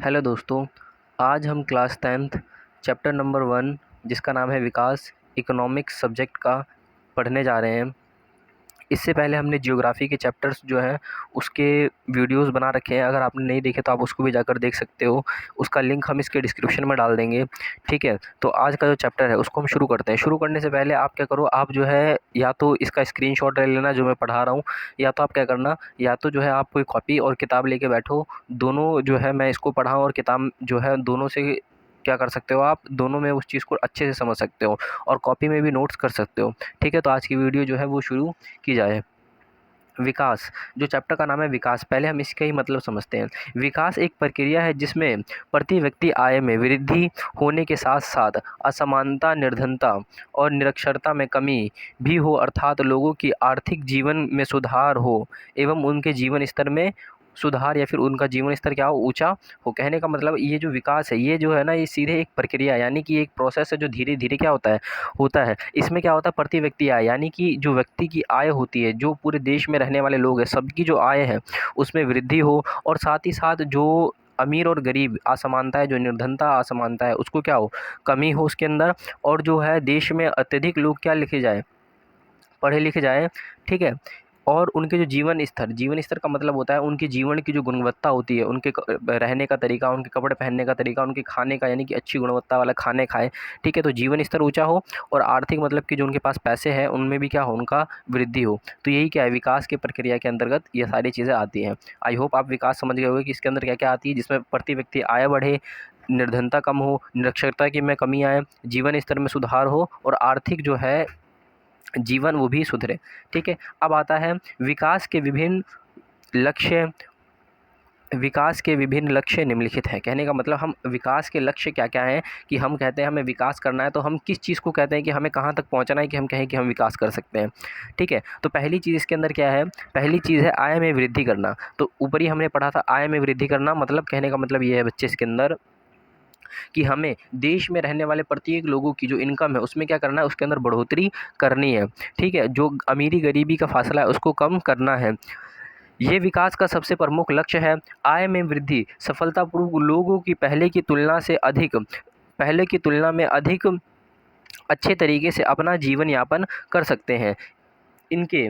Hello दोस्तों, आज हम क्लास 10th चैप्टर नंबर 1 जिसका नाम है विकास इकोनॉमिक्स सब्जेक्ट का पढ़ने जा रहे हैं। इससे पहले हमने जियोग्राफ़ी के चैप्टर्स जो हैं उसके वीडियोस बना रखे हैं। अगर आपने नहीं देखे तो आप उसको भी जाकर देख सकते हो। उसका लिंक हम इसके डिस्क्रिप्शन में डाल देंगे, ठीक है। तो आज का जो चैप्टर है उसको हम शुरू करते हैं। शुरू करने से पहले आप क्या करो, आप जो है या तो इसका स्क्रीनशॉट ले लेना जो मैं पढ़ा रहा हूँ, या तो आप क्या करना, या तो जो है आप कोई कॉपी और किताब लेके बैठो। दोनों जो है मैं इसको पढ़ाऊँ और किताब जो है दोनों से क्या कर सकते हो, आप दोनों में उस चीज़ को अच्छे से समझ सकते हो और कॉपी में भी नोट्स कर सकते हो, ठीक है। तो आज की वीडियो जो है वो शुरू की जाए। विकास, जो चैप्टर का नाम है विकास, पहले हम इसका ही मतलब समझते हैं। विकास एक प्रक्रिया है जिसमें प्रति व्यक्ति आय में वृद्धि होने के साथ साथ असमानता, निर्धनता और निरक्षरता में कमी भी हो, अर्थात लोगों की आर्थिक जीवन में सुधार हो एवं उनके जीवन स्तर में सुधार या फिर उनका जीवन स्तर क्या हो, ऊंचा हो। कहने का मतलब ये जो विकास है ये जो है ना, ये सीधे एक प्रक्रिया यानी कि एक प्रोसेस है जो धीरे धीरे क्या होता है। इसमें क्या होता है, प्रति व्यक्ति आय यानी कि जो व्यक्ति की आय होती है, जो पूरे देश में रहने वाले लोग हैं सबकी जो आय है उसमें वृद्धि हो, और साथ ही साथ जो अमीर और गरीब असमानता है, जो निर्धनता असमानता है, उसको क्या हो, कमी हो उसके अंदर। और जो है देश में अत्यधिक लोग क्या लिखे जाए, पढ़े लिखे जाएँ, ठीक है। और उनके जो जीवन स्तर का मतलब होता है उनके जीवन की जो गुणवत्ता होती है, उनके रहने का तरीका, उनके कपड़े पहनने का तरीका, उनके खाने का यानी कि अच्छी गुणवत्ता वाला खाने खाएँ, ठीक है। तो जीवन स्तर ऊँचा हो और आर्थिक मतलब कि जो उनके पास पैसे हैं उनमें भी क्या हो, उनका वृद्धि हो। तो यही क्या है, विकास की प्रक्रिया के अंतर्गत ये सारी चीज़ें आती हैं। आई होप आप विकास समझ गए होंगे कि इसके अंदर क्या-क्या आती है, जिसमें प्रति व्यक्ति आय बढ़े, निर्धनता कम हो, निरक्षरता की में कमी आए, जीवन स्तर में सुधार हो और आर्थिक जो है जीवन वो भी सुधरे, ठीक है। अब आता है विकास के विभिन्न लक्ष्य। विकास के विभिन्न लक्ष्य निम्नलिखित हैं। कहने का मतलब हम विकास के लक्ष्य क्या-क्या हैं, कि हम कहते हैं हमें विकास करना है तो हम किस चीज़ को कहते हैं कि हमें कहाँ तक पहुँचना है कि हम कहें कि हम विकास कर सकते हैं, ठीक है। तो पहली चीज़ इसके अंदर क्या है, पहली चीज़ है आय में वृद्धि करना। तो ऊपर ही हमने पढ़ा था आय में वृद्धि करना, मतलब कहने का मतलब ये है बच्चे इसके अंदर कि हमें देश में रहने वाले प्रत्येक लोगों की जो इनकम है उसमें क्या करना है, उसके अंदर बढ़ोतरी करनी है, ठीक है। जो अमीरी गरीबी का फासला है उसको कम करना है। ये विकास का सबसे प्रमुख लक्ष्य है। आय में वृद्धि सफलतापूर्वक लोगों की पहले की तुलना में अधिक अच्छे तरीके से अपना जीवन यापन कर सकते हैं। इनके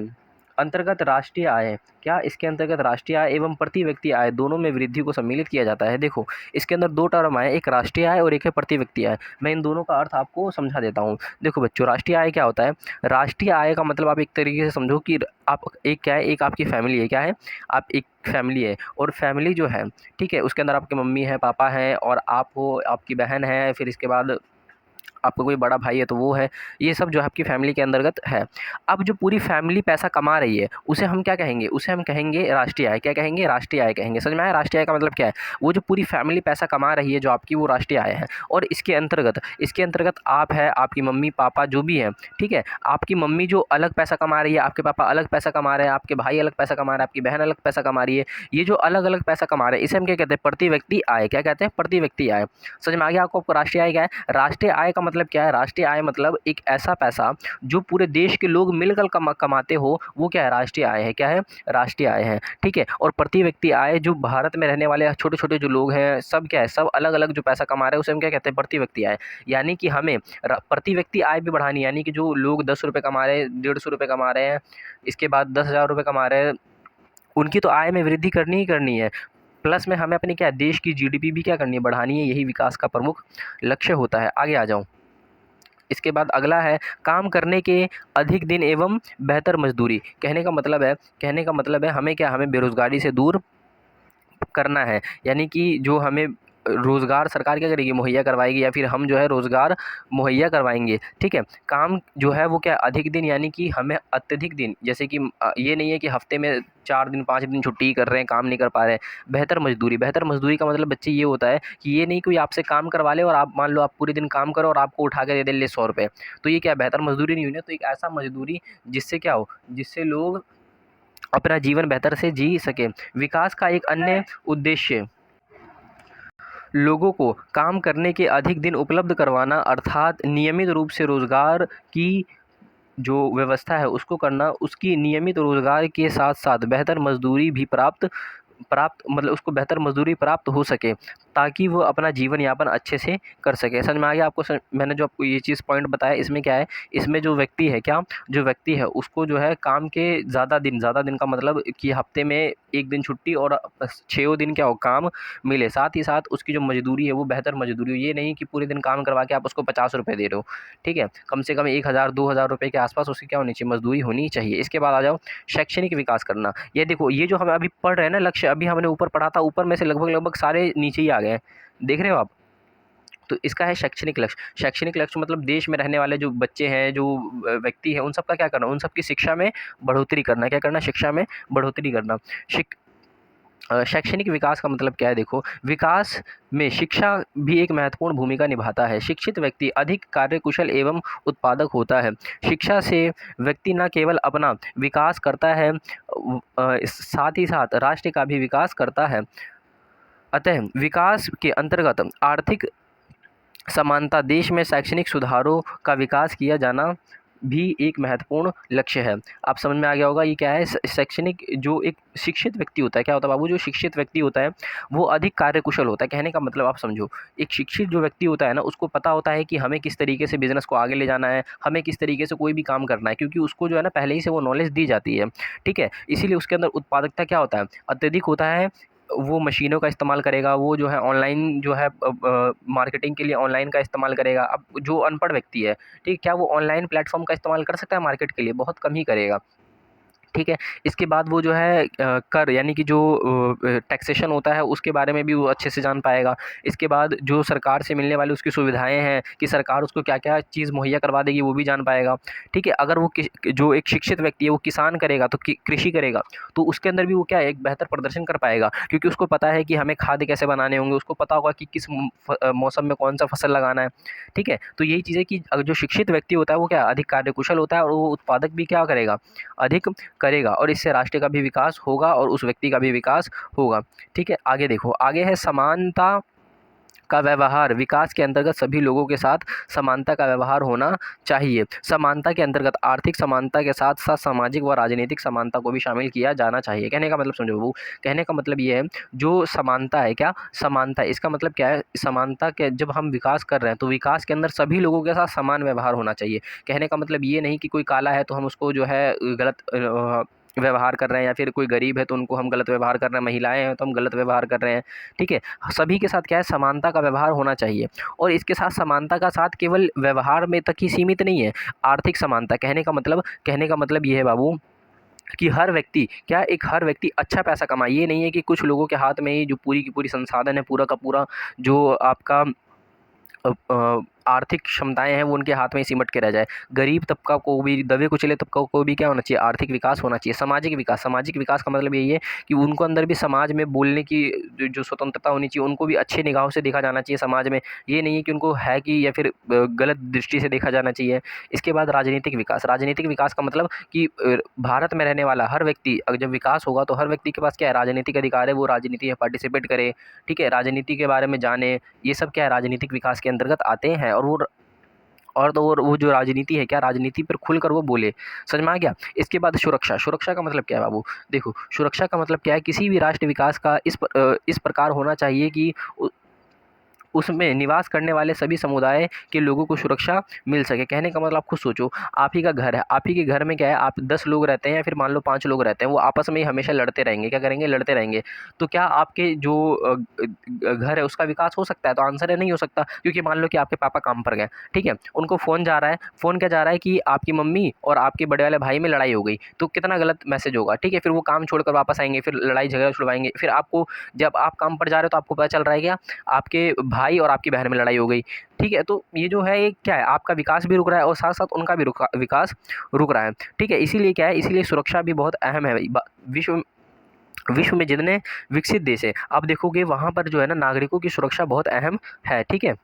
अंतर्गत राष्ट्रीय आय, क्या इसके अंतर्गत राष्ट्रीय आय एवं प्रति व्यक्ति आय दोनों में वृद्धि को सम्मिलित किया जाता है। देखो इसके अंदर दो टर्म आए, एक राष्ट्रीय आय और एक है प्रति व्यक्ति आय। मैं इन दोनों का अर्थ आपको समझा देता हूँ। देखो बच्चों, राष्ट्रीय आय क्या होता है, राष्ट्रीय आय का मतलब आप एक तरीके से समझो कि आप एक क्या है, एक आपकी फैमिली है, क्या है, आप एक फैमिली है और फैमिली जो है, ठीक है, उसके अंदर आपके मम्मी है, पापा हैं और आप हो, आपकी बहन है, फिर इसके बाद आपका कोई बड़ा भाई है तो वो है, ये सब जो है आपकी फैमिली के अंतर्गत है। अब जो पूरी फैमिली पैसा कमा रही है उसे हम क्या कहेंगे, उसे हम कहेंगे राष्ट्रीय आय। क्या कहेंगे, राष्ट्रीय आय कहेंगे। समझ में आया राष्ट्रीय आय का मतलब क्या है, वो जो पूरी फैमिली पैसा कमा रही है जो आपकी, वो राष्ट्रीय आय है। और इसके अंतर्गत आप है, आपकी मम्मी पापा जो भी हैं, ठीक है। आपकी मम्मी जो अलग पैसा कमा रही है, आपके पापा अलग पैसा कमा रहे हैं, आपके भाई अलग पैसा कमा रहे हैं, आपकी बहन अलग पैसा कमा रही है, ये जो अलग अलग पैसा कमा रहे हैं इसे हम क्या कहते हैं, प्रति व्यक्ति आय। क्या कहते हैं, प्रति व्यक्ति आय। समझ में आ गया आपको राष्ट्रीय आय क्या है। राष्ट्रीय आय का मतलब क्या है, राष्ट्रीय आय मतलब एक ऐसा पैसा जो पूरे देश के लोग मिलकर कमाते हो, वो क्या है, राष्ट्रीय आय है। क्या है, राष्ट्रीय आय है, ठीक है। और प्रति व्यक्ति आय जो भारत में रहने वाले छोटे छोटे जो लोग हैं सब क्या है, सब अलग अलग जो पैसा कमा रहे हैं उसे हम क्या कहते हैं, प्रति व्यक्ति आय। यानी कि हमें प्रति व्यक्ति आय भी बढ़ानी है, यानी कि जो लोग 10 रुपये कमा रहे हैं, 150 रुपये कमा रहे हैं, इसके बाद 10,000 रुपये कमा रहे हैं, उनकी तो आय में वृद्धि करनी ही करनी है। प्लस में हमें अपनी क्या, देश की जीडीपी भी क्या करनी है, बढ़ानी है। यही विकास का प्रमुख लक्ष्य होता है। आगे आ जाऊँ, इसके बाद अगला है काम करने के अधिक दिन एवं बेहतर मजदूरी। कहने का मतलब है हमें क्या, हमें बेरोज़गारी से दूर करना है। यानी कि जो हमें रोज़गार सरकार क्या करेगी, मुहैया करवाएगी, या फिर हम जो है रोज़गार मुहैया करवाएंगे, ठीक है। काम जो है वो क्या, अधिक दिन यानी कि हमें अत्यधिक दिन, जैसे कि ये नहीं है कि हफ्ते में 4 दिन 5 दिन छुट्टी कर रहे हैं, काम नहीं कर पा रहे हैं। बेहतर मजदूरी का मतलब बच्चे ये होता है कि ये नहीं कोई आपसे काम करवा ले और आप मान लो आप पूरे दिन काम करो और आपको उठा के दे दे ले 100 रुपये, तो ये क्या, बेहतर मजदूरी नहीं हुई ना। तो एक ऐसा मजदूरी जिससे क्या हो, जिससे लोग अपना जीवन बेहतर से जी सकें। विकास का एक अन्य उद्देश्य लोगों को काम करने के अधिक दिन उपलब्ध करवाना, अर्थात नियमित रूप से रोज़गार की जो व्यवस्था है उसको करना, उसकी नियमित रोज़गार के साथ साथ बेहतर मजदूरी भी प्राप्त प्राप्त मतलब उसको बेहतर मजदूरी प्राप्त हो सके। ताकि वो अपना जीवन यापन अच्छे से कर सके। समझ में आ गया आपको? मैंने जो आपको ये चीज़ पॉइंट बताया, इसमें क्या है, इसमें जो व्यक्ति है जो व्यक्ति है उसको जो है काम के ज़्यादा दिन का मतलब कि हफ्ते में 1 दिन छुट्टी और 6 दिन क्या हो काम मिले, साथ ही साथ उसकी जो मजदूरी है वो बेहतर मजदूरी हो। ये नहीं कि पूरे दिन काम करवा के आप उसको 50 रुपये दे रहे हो, ठीक है। कम से कम 1000-2000 रुपये के आसपास उसकी क्या होनी चाहिए, मजदूरी होनी चाहिए। इसके बाद आ जाओ शैक्षणिक विकास करना। ये देखो, ये जो हम अभी पढ़ रहे हैं ना लक्ष्य, अभी हमने ऊपर पढ़ा था, ऊपर में से लगभग सारे नीचे ही आ गए हैं, देख रहे हो आप? तो इसका है शैक्षणिक लक्ष्य। शैक्षणिक लक्ष्य मतलब देश में रहने वाले जो बच्चे हैं, जो व्यक्ति हैं, उन सबका क्या करना, उन सबकी शिक्षा में बढ़ोतरी करना। क्या करना? शिक्षा में बढ़ोतरी करना। शैक्षणिक विकास का मतलब क्या है? देखो, विकास में शिक्षा भी एक महत्वपूर्ण भूमिका निभाता है। शिक्षित व्यक्ति अधिक कार्यकुशल एवं उत्पादक होता है। शिक्षा से व्यक्ति न केवल अपना विकास करता है, साथ ही साथ राष्ट्र का भी विकास करता है। अतः विकास के अंतर्गत आर्थिक समानता, देश में शैक्षणिक सुधारों का विकास किया जाना भी एक महत्वपूर्ण लक्ष्य है। आप समझ में आ गया होगा ये क्या है। शैक्षणिक, जो एक शिक्षित व्यक्ति होता है, क्या होता है बाबू, जो शिक्षित व्यक्ति होता है वो अधिक कार्यकुशल होता है। कहने का मतलब आप समझो, एक शिक्षित जो व्यक्ति होता है ना, उसको पता होता है कि हमें किस तरीके से बिजनेस को आगे ले जाना है, हमें किस तरीके से कोई भी काम करना है, क्योंकि उसको जो है ना पहले ही से वो नॉलेज दी जाती है, ठीक है। इसीलिए उसके अंदर उत्पादकता क्या होता है, अत्यधिक होता है। वो मशीनों का इस्तेमाल करेगा, वो जो है ऑनलाइन जो है मार्केटिंग के लिए ऑनलाइन का इस्तेमाल करेगा। अब जो अनपढ़ व्यक्ति है, ठीक, क्या वो ऑनलाइन प्लेटफॉर्म का इस्तेमाल कर सकता है मार्केट के लिए? बहुत कम ही करेगा, ठीक है। इसके बाद वो जो है कर, यानी कि जो टैक्सेशन होता है उसके बारे में भी वो अच्छे से जान पाएगा। इसके बाद जो सरकार से मिलने वाली उसकी सुविधाएं हैं कि सरकार उसको क्या क्या चीज़ मुहैया करवा देगी, वो भी जान पाएगा, ठीक है। अगर वो जो एक शिक्षित व्यक्ति है वो किसान करेगा, तो कृषि करेगा, तो उसके अंदर भी वो क्या है, एक बेहतर प्रदर्शन कर पाएगा, क्योंकि उसको पता है कि हमें खाद कैसे बनाने होंगे, उसको पता होगा कि किस मौसम में कौन सा फसल लगाना है, ठीक है। तो यही चीज़ है कि जो शिक्षित व्यक्ति होता है वो क्या अधिक कार्यकुशल होता है, और वो उत्पादक भी क्या करेगा, अधिक करेगा, और इससे राष्ट्र का भी विकास होगा और उस व्यक्ति का भी विकास होगा, ठीक है। आगे देखो, आगे है समानता का व्यवहार। विकास के अंतर्गत सभी लोगों के साथ समानता का व्यवहार होना चाहिए। समानता के अंतर्गत आर्थिक समानता के साथ साथ सामाजिक व राजनीतिक समानता को भी शामिल किया जाना चाहिए। कहने का मतलब समझो बाबू, कहने का मतलब ये है, जो समानता है, क्या समानता, इसका मतलब क्या है, समानता के जब हम विकास कर रहे हैं तो विकास के अंदर सभी लोगों के साथ समान व्यवहार होना चाहिए। कहने का मतलब ये नहीं कि कोई काला है तो हम उसको जो है गलत व्यवहार कर रहे हैं, या फिर कोई गरीब है तो उनको हम गलत व्यवहार कर रहे हैं, महिलाएं हैं तो हम गलत व्यवहार कर रहे हैं, ठीक है। सभी के साथ क्या है, समानता का व्यवहार होना चाहिए। और इसके साथ समानता का साथ केवल व्यवहार में तक ही सीमित नहीं है, आर्थिक समानता। कहने का मतलब ये है बाबू कि हर व्यक्ति अच्छा पैसा कमाए। ये नहीं है कि कुछ लोगों के हाथ में ही जो पूरी की पूरी संसाधन है, पूरा का पूरा जो आपका आर्थिक क्षमताएं हैं वो उनके हाथ में ही सिमट के रह जाए। गरीब तबका को भी, दबे कुचले तबका को भी क्या होना चाहिए, आर्थिक विकास होना चाहिए। सामाजिक विकास का मतलब यही है कि उनको अंदर भी समाज में बोलने की जो स्वतंत्रता होनी चाहिए, उनको भी अच्छे निगाहों से देखा जाना चाहिए समाज में। ये नहीं है कि उनको है कि या फिर गलत दृष्टि से देखा जाना चाहिए। इसके बाद राजनीतिक विकास का मतलब कि भारत में रहने वाला हर व्यक्ति, अगर जब विकास होगा तो हर व्यक्ति के पास क्या है, राजनीतिक अधिकार है, वो राजनीति में पार्टिसिपेट करे, ठीक है, राजनीति के बारे में जाने। ये सब क्या है, राजनीतिक विकास के अंतर्गत आते हैं। और तो वो जो राजनीति है, क्या राजनीति पर खुलकर वो बोले। समझ में आ गया? इसके बाद सुरक्षा का मतलब क्या है बाबू? देखो, सुरक्षा का मतलब क्या है, किसी भी राष्ट्र विकास का इस प्रकार होना चाहिए कि उसमें निवास करने वाले सभी समुदाय के लोगों को सुरक्षा मिल सके। कहने का मतलब आप खुद सोचो, आप ही का घर है, आप ही के घर में क्या है, आप 10 लोग रहते हैं या फिर मान लो 5 लोग रहते हैं, वो आपस में ही हमेशा लड़ते रहेंगे। क्या करेंगे? लड़ते रहेंगे। तो क्या आपके जो घर है उसका विकास हो सकता है? तो आंसर है नहीं हो सकता, क्योंकि मान लो कि आपके पापा काम पर गए, ठीक है, उनको फ़ोन जा रहा है, फ़ोन क्या जा रहा है कि आपकी मम्मी और आपके बड़े वाले भाई में लड़ाई हो गई, तो कितना गलत मैसेज होगा, ठीक है। फिर वो काम छोड़कर वापस आएंगे, फिर लड़ाई झगड़ा छुड़वाएंगे, फिर आपको, जब आप काम पर जा रहे हो तो आपको पता चल रहा है क्या, आपके भाई और आपकी बहन में लड़ाई हो गई, ठीक है। तो ये जो है, ये क्या है, आपका विकास भी रुक रहा है और साथ साथ उनका भी विकास रुक रहा है, ठीक है। इसीलिए क्या है, इसीलिए सुरक्षा भी बहुत अहम है। विश्व में जितने विकसित देश है, आप देखोगे वहाँ पर जो है ना, नागरिकों की सुरक्षा बहुत अहम है, ठीक है।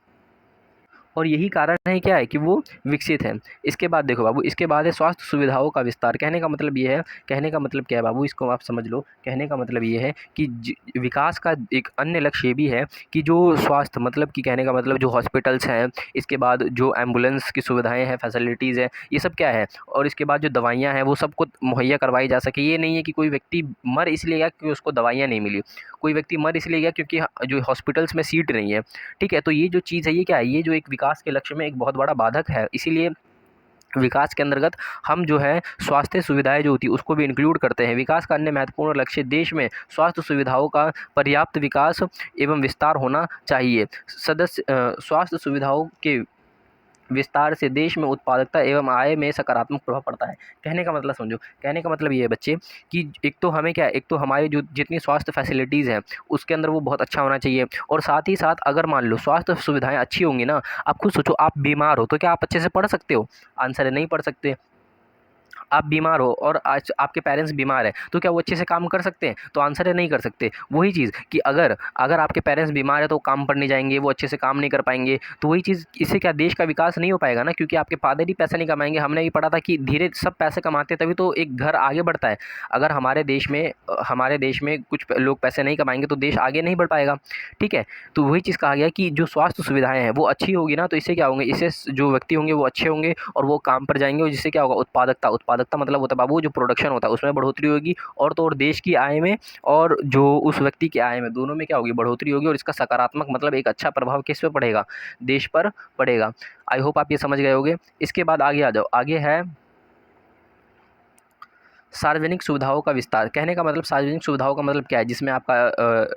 और यही कारण है क्या है कि वो विकसित है। इसके बाद देखो बाबू, इसके बाद है स्वास्थ्य सुविधाओं का विस्तार। कहने का मतलब ये है, कहने का मतलब क्या है बाबू, इसको आप समझ लो। कहने का मतलब ये है कि विकास का एक अन्य लक्ष्य ये भी है कि जो स्वास्थ्य मतलब कि कहने का मतलब जो हॉस्पिटल्स हैं, इसके बाद जो एम्बुलेंस की सुविधाएं हैं, फैसिलिटीज़ हैं, ये सब क्या है, और इसके बाद जो दवाइयाँ हैं वो सबको मुहैया करवाई जा सके। ये नहीं है कि कोई व्यक्ति मर इसलिए गया क्योंकि उसको दवाइयाँ नहीं मिली, कोई व्यक्ति मर इसलिए गया क्योंकि जो हॉस्पिटल्स में सीट नहीं है। ठीक है, तो ये जो चीज़ है ये क्या है, ये जो एक विकास के लक्ष्य में एक बहुत बड़ा बाधक है। इसीलिए विकास के अंतर्गत हम जो है स्वास्थ्य सुविधाएं जो होती है उसको भी इंक्लूड करते हैं। विकास का अन्य महत्वपूर्ण लक्ष्य देश में स्वास्थ्य सुविधाओं का पर्याप्त विकास एवं विस्तार होना चाहिए। स्वास्थ्य सुविधाओं के विस्तार से देश में उत्पादकता एवं आय में सकारात्मक प्रभाव पड़ता है। कहने का मतलब समझो, कहने का मतलब ये है बच्चे कि एक तो हमें क्या है, एक तो हमारी जो जितनी स्वास्थ्य फैसिलिटीज़ हैं उसके अंदर वो बहुत अच्छा होना चाहिए, और साथ ही साथ अगर मान लो स्वास्थ्य सुविधाएं अच्छी होंगी ना, आप खुद सोचो, आप बीमार हो तो क्या आप अच्छे से पढ़ सकते हो? आंसर है, नहीं पढ़ सकते। आप बीमार हो और आज आपके पेरेंट्स बीमार हैं, तो क्या वो अच्छे से काम कर सकते हैं? तो आंसर है, नहीं कर सकते। वही चीज़ कि अगर अगर आपके पेरेंट्स बीमार है तो काम पर नहीं जाएंगे, वो अच्छे से काम नहीं कर पाएंगे, तो वही चीज़, इससे क्या देश का विकास नहीं हो पाएगा ना, क्योंकि आपके फादर ही पैसा नहीं कमाएंगे। हमने भी पढ़ा था कि धीरे सब पैसे कमाते तभी तो एक घर आगे बढ़ता है। अगर हमारे देश में कुछ लोग पैसे नहीं कमाएंगे तो देश आगे नहीं बढ़ पाएगा। ठीक है, तो वही चीज़ कहा गया कि जो स्वास्थ्य सुविधाएं हैं वो अच्छी होगी ना, तो इससे क्या होंगे, इससे जो व्यक्ति होंगे वो अच्छे होंगे और वो काम पर जाएंगे, और जिससे क्या होगा, उत्पादकता मतलब होता है बाबू जो प्रोडक्शन होता है उसमें बढ़ोतरी होगी, और तो और देश की आय में और जो उस व्यक्ति की आय में, दोनों में क्या होगी, बढ़ोतरी होगी, और इसका सकारात्मक मतलब एक अच्छा प्रभाव किस पे पड़ेगा, देश पर पड़ेगा। आई होप आप ये समझ गए होंगे। इसके बाद आगे आ जाओ, आगे है सार्वजनिक सुविधाओं का विस्तार। कहने का मतलब सार्वजनिक सुविधाओं का मतलब क्या है, जिसमें आपका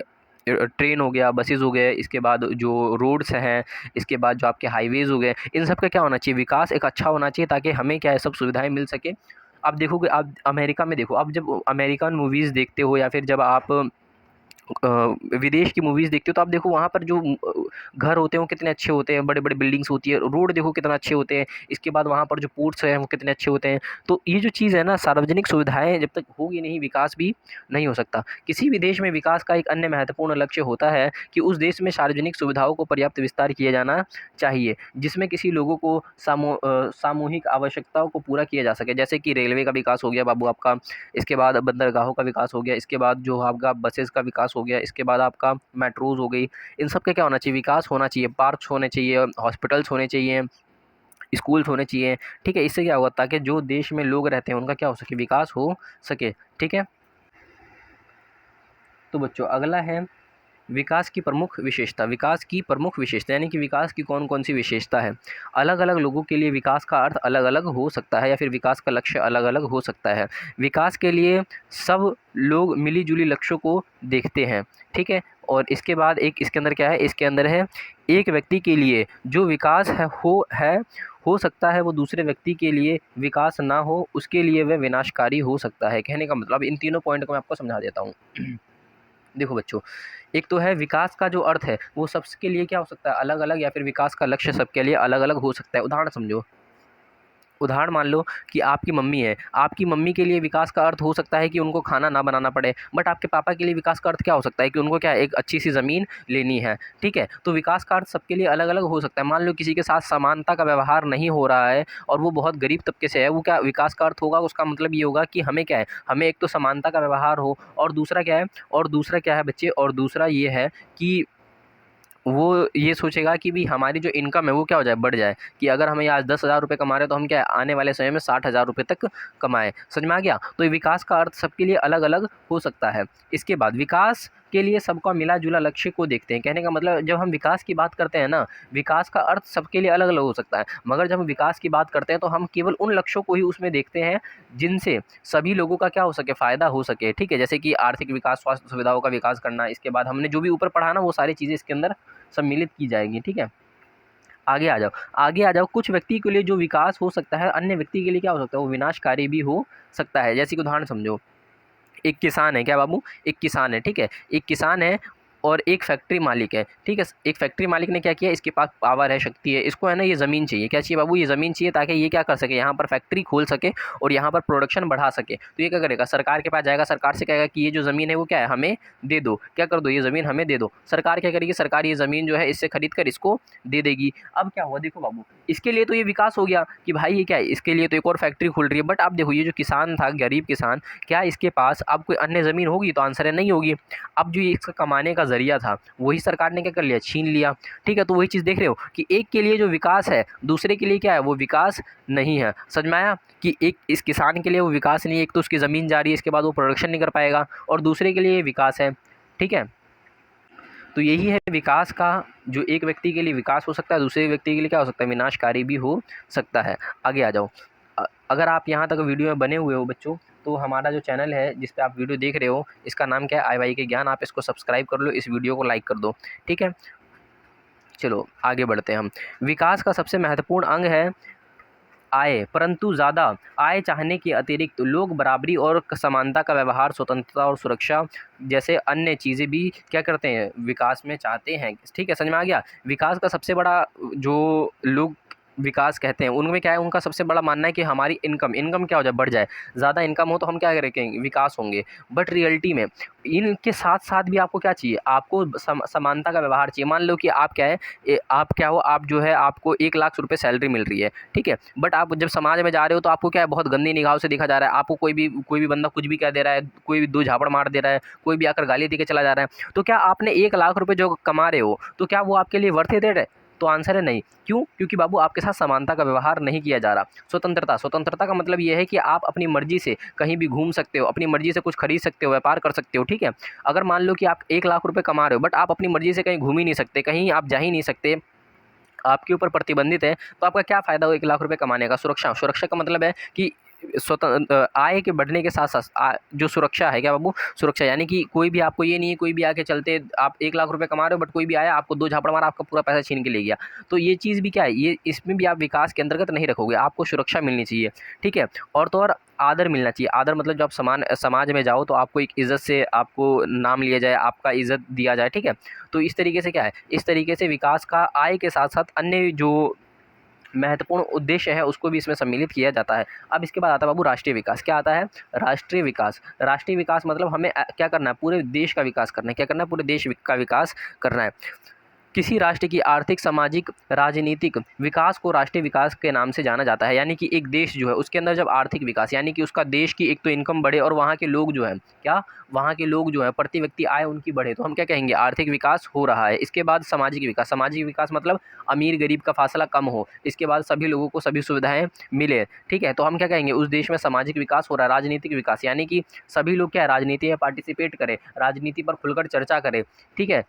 ट्रेन हो गया, बसेज़ हो गए, इसके बाद जो रोड्स हैं, इसके बाद जो आपके हाईवेज़ हो गए, इन सब का क्या होना चाहिए, विकास एक अच्छा होना चाहिए, ताकि हमें क्या है सब सुविधाएं मिल सके। आप देखोगे, आप अमेरिका में देखो, आप जब अमेरिकन मूवीज़ देखते हो या फिर जब आप विदेश की मूवीज़ देखते हो तो आप देखो वहाँ पर जो घर होते हैं वो कितने अच्छे होते हैं, बड़े-बड़े बिल्डिंग्स होती है, रोड देखो कितना अच्छे होते हैं, इसके बाद वहाँ पर जो पोर्ट्स हैं वो कितने अच्छे होते हैं। तो ये जो चीज़ है ना, सार्वजनिक सुविधाएँ जब तक होगी नहीं, विकास भी नहीं हो सकता। किसी भी देश में विकास का एक अन्य महत्वपूर्ण लक्ष्य होता है कि उस देश में सार्वजनिक सुविधाओं को पर्याप्त विस्तार किया जाना चाहिए, जिसमें किसी लोगों को सामूहिक आवश्यकताओं को पूरा किया जा सके। जैसे कि रेलवे का विकास हो गया बाबू आपका, इसके बाद बंदरगाहों का विकास हो गया, इसके बाद जो आपका बसेज़ का विकास हो गया, इसके बाद आपका मेट्रोज़ हो गई। इन सब का क्या होना चाहिए, विकास होना चाहिए, पार्क्स होने चाहिए, हॉस्पिटल्स होने चाहिए, स्कूल्स होने चाहिए। ठीक है, इससे क्या होगा, ताकि जो देश में लोग रहते हैं उनका क्या हो सके, विकास हो सके। ठीक है, तो बच्चों अगला है विकास की प्रमुख विशेषता। विकास की प्रमुख विशेषता यानी कि विकास की कौन कौन सी विशेषता है। अलग अलग लोगों के लिए विकास का अर्थ अलग अलग हो सकता है, या फिर विकास का लक्ष्य अलग अलग हो सकता है। विकास के लिए सब लोग मिली जुली लक्ष्यों को देखते हैं। ठीक है, और इसके बाद एक इसके अंदर क्या है, इसके अंदर है एक व्यक्ति के लिए जो विकास हो सकता है वो दूसरे व्यक्ति के लिए विकास ना हो, उसके लिए वह विनाशकारी हो सकता है। कहने का मतलब इन तीनों पॉइंट को मैं आपको समझा देता हूँ। देखो बच्चों, एक तो है विकास का जो अर्थ है वो सबके लिए क्या हो सकता है, अलग अलग, या फिर विकास का लक्ष्य सबके लिए अलग अलग हो सकता है। उदाहरण समझो, उदाहरण मान लो कि आपकी मम्मी है, आपकी मम्मी के लिए विकास का अर्थ हो सकता है कि उनको खाना ना बनाना पड़े, बट आपके पापा के लिए विकास का अर्थ क्या हो सकता है कि उनको क्या एक अच्छी सी ज़मीन लेनी है। ठीक है, तो विकास का अर्थ सबके लिए अलग अलग हो सकता है। मान लो किसी के साथ समानता का व्यवहार नहीं हो रहा है और वो बहुत गरीब तबके से है, वो क्या विकास का अर्थ होगा, उसका मतलब ये होगा कि हमें क्या है, हमें एक तो समानता का व्यवहार हो, और दूसरा क्या है, और दूसरा क्या है बच्चे, और दूसरा ये है कि वो ये सोचेगा कि भी हमारी जो इनकम है वो क्या हो जाए, बढ़ जाए, कि अगर हमें आज 10,000 रुपये कमा रहे हैं तो हम क्या है, आने वाले समय में 60,000 रुपये तक कमाएं। समझ में आ गया? तो ये विकास का अर्थ सबके लिए अलग अलग हो सकता है। इसके बाद विकास के लिए सबका मिला जुला लक्ष्य को देखते हैं। कहने का मतलब जब हम विकास की बात करते हैं ना, विकास का अर्थ सबके लिए अलग अलग हो सकता है, मगर जब हम विकास की बात करते हैं तो हम केवल उन लक्ष्यों को ही उसमें देखते हैं जिनसे सभी लोगों का क्या हो सके, फ़ायदा हो सके। ठीक है, जैसे कि आर्थिक विकास, स्वास्थ्य सुविधाओं का विकास करना, इसके बाद हमने जो भी ऊपर पढ़ा ना वो सारी चीज़ें इसके अंदर सम्मिलित की जाएगी। ठीक है, आगे आ जाओ, आगे आ जाओ। कुछ व्यक्ति के लिए जो विकास हो सकता है, अन्य व्यक्ति के लिए क्या हो सकता है, वो विनाशकारी भी हो सकता है। जैसे कि उदाहरण समझो, एक किसान है, क्या बाबू, एक किसान है, ठीक है, एक किसान है, और एक फैक्ट्री मालिक है, ठीक है। एक फैक्ट्री मालिक ने क्या किया, इसके पास पावर है, शक्ति है, इसको है ना ये ज़मीन चाहिए। क्या चाहिए बाबू, ये ज़मीन चाहिए ताकि ये क्या कर सके, यहाँ पर फैक्ट्री खोल सके और यहाँ पर प्रोडक्शन बढ़ा सके। तो ये क्या करेगा, सरकार के पास जाएगा, सरकार से कहेगा कि ये जो ज़मीन है वो क्या है, हमें दे दो, क्या कर दो, ये ज़मीन हमें दे दो। सरकार क्या करेगी, सरकार ये ज़मीन जो है इससे खरीद कर इसको दे देगी। अब क्या हुआ देखो बाबू, इसके लिए तो ये विकास हो गया कि भाई ये क्या है, इसके लिए तो एक और फैक्ट्री खुल रही है। बट आप देखो, ये जो किसान था, गरीब किसान, क्या इसके पास अब कोई अन्य ज़मीन होगी, तो आंसर है नहीं होगी। अब जो ये इसका कमाने का ज़रिया था वही सरकार ने क्या कर लिया, छीन लिया, ठीक है। तो वही चीज़ देख रहे हो कि एक के लिए जो विकास है दूसरे के लिए क्या है, वो विकास नहीं है। समझ में आया कि एक इस किसान के लिए वो विकास नहीं है, एक तो उसकी ज़मीन जा रही है, इसके बाद वो प्रोडक्शन नहीं कर पाएगा, और दूसरे के लिए ये विकास है, ठीक है। तो यही है विकास का, जो एक व्यक्ति के लिए विकास हो सकता है, दूसरे व्यक्ति के लिए क्या हो सकता है, विनाशकारी भी हो सकता है। आगे आ जाओ। अगर आप यहाँ तक वीडियो में बने हुए हो बच्चों, तो हमारा जो चैनल है जिस पे आप वीडियो देख रहे हो, इसका नाम क्या है, आई वाई के ज्ञान। आप इसको सब्सक्राइब कर लो, इस वीडियो को लाइक कर दो, ठीक है। चलो आगे बढ़ते हैं हम। विकास का सबसे महत्वपूर्ण अंग है आय, परंतु ज़्यादा आय चाहने के अतिरिक्त लोग बराबरी और समानता का व्यवहार, स्वतंत्रता और सुरक्षा जैसे अन्य चीज़ें भी क्या करते हैं, विकास में चाहते हैं, ठीक है। समझ में आ गया। विकास का सबसे बड़ा जो लोग विकास कहते हैं, उनमें क्या है, उनका सबसे बड़ा मानना है कि हमारी इनकम क्या हो जाए, बढ़ जाए, ज़्यादा इनकम हो तो हम क्या करेंगे, विकास होंगे। बट रियलिटी में इनके साथ साथ भी आपको क्या चाहिए, आपको समानता का व्यवहार चाहिए। मान लो कि आप क्या है, आप क्या हो, आप जो है आपको 1 लाख रुपये सैलरी मिल रही है, ठीक है। बट आप जब समाज में जा रहे हो तो आपको क्या है, बहुत गंदी निगाहों से देखा जा रहा है, आपको कोई भी बंदा कुछ भी कह दे रहा है, कोई भी 2 झापड़ मार दे रहा है, कोई भी आकर गाली दे के चला जा रहा है। तो क्या आपने 1 लाख रुपये जो कमा रहे हो, तो क्या वो आपके लिए वर्थ इट है? तो आंसर है नहीं। क्यों? क्योंकि बाबू आपके साथ समानता का व्यवहार नहीं किया जा रहा। स्वतंत्रता का मतलब ये है कि आप अपनी मर्जी से कहीं भी घूम सकते हो, अपनी मर्जी से कुछ खरीद सकते हो, व्यापार कर सकते हो, ठीक है। अगर मान लो कि आप 1 लाख रुपये कमा रहे हो, बट आप अपनी मर्जी से कहीं घूम ही नहीं सकते, कहीं आप जा ही नहीं सकते, आपके ऊपर प्रतिबंधित है, तो आपका क्या फ़ायदा हो 1 लाख रुपये कमाने का। सुरक्षा का मतलब है कि आय के बढ़ने के साथ साथ जो सुरक्षा है, क्या बाबू, सुरक्षा यानी कि कोई भी आपको ये नहीं है, कोई भी आके चलते, आप 1 लाख रुपये कमा रहे हो बट कोई भी आया आपको 2 झापड़ मारा, आपका पूरा पैसा छीन के ले गया। तो ये चीज़ भी क्या है, ये इसमें भी आप विकास के अंतर्गत नहीं रखोगे, आपको सुरक्षा मिलनी चाहिए, ठीक है। और तो और आदर मिलना चाहिए। आदर मतलब जब आप समाज में जाओ तो आपको एक इज़्ज़त से आपको नाम लिया जाए, आपका इज़्ज़त दिया जाए, ठीक है। तो इस तरीके से क्या है, इस तरीके से विकास का आय के साथ साथ अन्य जो महत्वपूर्ण उद्देश्य है उसको भी इसमें सम्मिलित किया जाता है। अब इसके बाद आता है बाबू राष्ट्रीय विकास। क्या आता है, राष्ट्रीय विकास। राष्ट्रीय विकास मतलब हमें क्या करना है, पूरे देश का विकास करना है। क्या करना है, पूरे देश का विकास करना है। किसी राष्ट्र की आर्थिक, सामाजिक, राजनीतिक विकास को राष्ट्रीय विकास के नाम से जाना जाता है। यानी कि एक देश जो है उसके अंदर जब आर्थिक विकास, यानी कि उसका देश की एक तो इनकम बढ़े और वहाँ के लोग जो है क्या, वहाँ के लोग जो है प्रति व्यक्ति आय उनकी बढ़े, तो हम क्या कहेंगे, आर्थिक विकास हो रहा है। इसके बाद सामाजिक विकास। सामाजिक विकास मतलब अमीर गरीब का फासला कम हो, इसके बाद सभी लोगों को सभी सुविधाएं मिले, ठीक है। तो हम क्या कहेंगे, उस देश में सामाजिक विकास हो रहा है। राजनीतिक विकास यानी कि सभी लोग क्या है, राजनीति में पार्टिसिपेट करें, राजनीति पर खुलकर चर्चा करें, ठीक है।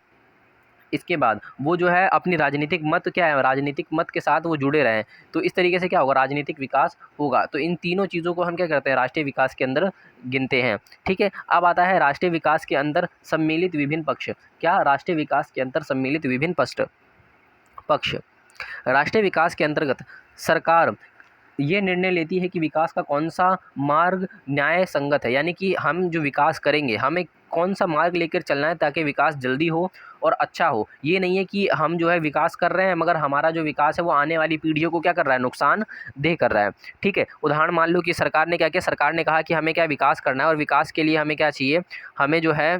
इसके बाद वो जो है अपनी राजनीतिक मत क्या है, राजनीतिक मत के साथ वो जुड़े रहें। तो इस तरीके से क्या होगा, राजनीतिक विकास होगा। तो इन तीनों चीज़ों को हम क्या करते हैं, राष्ट्रीय विकास के अंदर गिनते हैं, ठीक है। अब आता है राष्ट्रीय विकास के अंदर सम्मिलित विभिन्न पक्ष। क्या, राष्ट्रीय विकास के अंदर सम्मिलित विभिन्न पक्ष। राष्ट्रीय विकास के अंतर्गत सरकार ये निर्णय लेती है कि विकास का कौन सा मार्ग न्याय संगत है। यानी कि हम जो विकास करेंगे हमें कौन सा मार्ग लेकर चलना है ताकि विकास जल्दी हो और अच्छा हो। ये नहीं है कि हम जो है विकास कर रहे हैं मगर हमारा जो विकास है वो आने वाली पीढ़ियों को क्या कर रहा है, नुकसान दे कर रहा है, ठीक है। उदाहरण मान लो कि सरकार ने क्या किया, सरकार ने कहा कि हमें क्या विकास करना है और विकास के लिए हमें क्या चाहिए, हमें जो है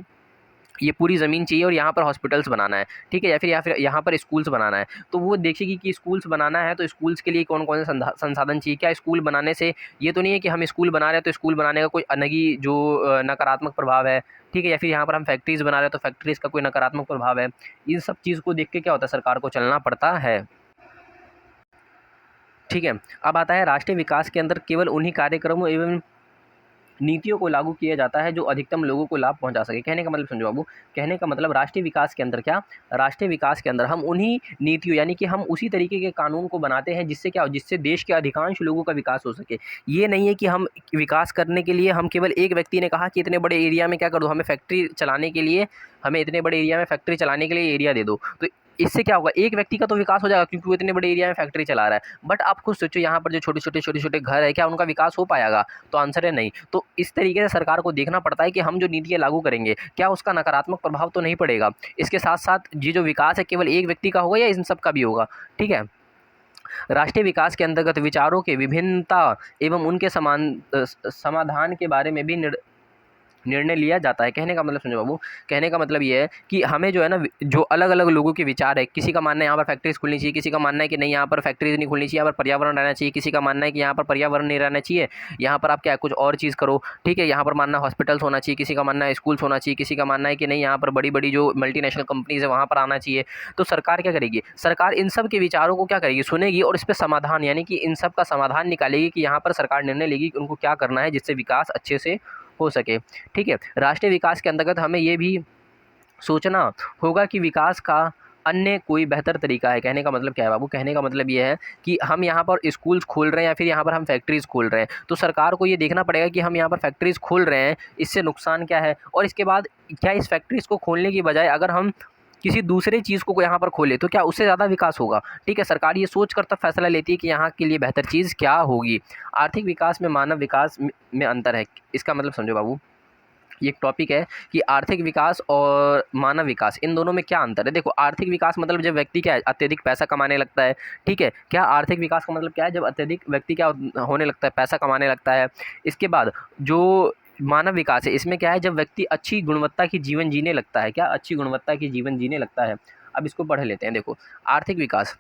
ये पूरी ज़मीन चाहिए और यहाँ पर हॉस्पिटल्स बनाना है, ठीक है, या फिर यहाँ पर स्कूल्स बनाना है। तो वो देखेगी कि स्कूल्स बनाना है तो स्कूल्स के लिए कौन कौन से संसाधन चाहिए। क्या स्कूल बनाने से ये तो नहीं है कि हम स्कूल बना रहे हैं तो स्कूल बनाने का कोई अलग ही जो नकारात्मक प्रभाव है, ठीक है। या फिर यहाँ पर हम फैक्ट्रीज़ बना रहे हैं तो फैक्ट्रीज़ का कोई नकारात्मक प्रभाव है। इन सब चीज़ को देख के क्या होता है, सरकार को चलना पड़ता है, ठीक है। अब आता है राष्ट्रीय विकास के अंदर केवल उन्हीं कार्यक्रमों एवं नीतियों को लागू किया जाता है जो अधिकतम लोगों को लाभ पहुंचा सके। कहने का मतलब समझो बाबू, कहने का मतलब राष्ट्रीय विकास के अंदर क्या, राष्ट्रीय विकास के अंदर हम उन्हीं नीतियों यानी कि हम उसी तरीके के कानून को बनाते हैं जिससे क्या हो, जिससे देश के अधिकांश लोगों का विकास हो सके। ये नहीं है कि हम विकास करने के लिए हम केवल एक व्यक्ति ने कहा कि इतने बड़े एरिया में क्या कर दो, हमें फैक्ट्री चलाने के लिए हमें इतने बड़े एरिया में फैक्ट्री चलाने के लिए एरिया दे दो, तो इससे क्या होगा, एक व्यक्ति का तो विकास हो जाएगा क्योंकि वो इतने बड़े एरिया में फैक्ट्री चला रहा है, बट आप खुद सोचो यहाँ पर जो छोटे छोटे घर है, क्या उनका विकास हो पाएगा? तो आंसर है नहीं। तो इस तरीके से सरकार को देखना पड़ता है कि हम जो नीतियाँ लागू करेंगे क्या उसका नकारात्मक प्रभाव तो नहीं पड़ेगा। इसके साथ साथ ये जो विकास है केवल एक व्यक्ति का होगा या इन सब का भी होगा, ठीक है। राष्ट्रीय विकास के अंतर्गत विचारों के विभिन्नता एवं उनके समाधान के बारे में भी निर्णय लिया जाता है। कहने का मतलब समझो बाबू, कहने का मतलब ये है कि हमें जो है ना, जो अलग अलग लोगों के विचार है, किसी का मानना है यहाँ पर फैक्ट्रीज खुलनी चाहिए, किसी का मानना है कि नहीं यहाँ पर फैक्ट्रीज नहीं खुलनी चाहिए, यहाँ पर पर्यावरण रहना चाहिए, किसी का मानना है कि यहाँ पर पर्यावरण नहीं रहना चाहिए, यहाँ पर आप क्या कुछ और चीज़ करो, ठीक है। यहाँ पर मानना हॉस्पिटल्स होना चाहिए, किसी का मानना है स्कूल्स होना चाहिए, किसी का मानना है कि नहीं यहाँ पर बड़ी बड़ी जो मल्टीनेशनल कंपनीज है वहाँ पर आना चाहिए। तो सरकार क्या करेगी, सरकार इन सब के विचारों को क्या करेगी, सुनेगी और इस पर समाधान यानी कि इन सब का समाधान निकालेगी कि यहाँ पर सरकार निर्णय लेगी कि उनको क्या करना है जिससे विकास अच्छे से हो सके, ठीक है। राष्ट्रीय विकास के अंतर्गत हमें ये भी सोचना होगा कि विकास का अन्य कोई बेहतर तरीका है। कहने का मतलब क्या है बाबू, कहने का मतलब ये है कि हम यहाँ पर स्कूल्स खोल रहे हैं या फिर यहाँ पर हम फैक्ट्रीज़ खोल रहे हैं, तो सरकार को ये देखना पड़ेगा कि हम यहाँ पर फैक्ट्रीज़ खोल रहे हैं, इससे नुकसान क्या है, और इसके बाद क्या इस फैक्ट्रीज़ को खोलने की बजाय अगर हम किसी दूसरे चीज़ को यहाँ पर खोले तो क्या उससे ज़्यादा विकास होगा, ठीक है। सरकार ये सोच कर तब फैसला लेती है कि यहाँ के लिए बेहतर चीज़ क्या होगी। आर्थिक विकास में मानव विकास में अंतर है, इसका मतलब समझो बाबू, ये एक टॉपिक है कि आर्थिक विकास और मानव विकास इन दोनों में क्या अंतर है। देखो, आर्थिक विकास मतलब जब व्यक्ति क्या है अत्यधिक पैसा कमाने लगता है, ठीक है। क्या आर्थिक विकास का मतलब क्या है, जब अत्यधिक व्यक्ति क्या होने लगता है, पैसा कमाने लगता है। इसके बाद जो मानव विकास है इसमें क्या है, जब व्यक्ति अच्छी गुणवत्ता की जीवन जीने लगता है, क्या अच्छी गुणवत्ता की जीवन जीने लगता है। अब इसको पढ़ लेते हैं। देखो, आर्थिक विकास,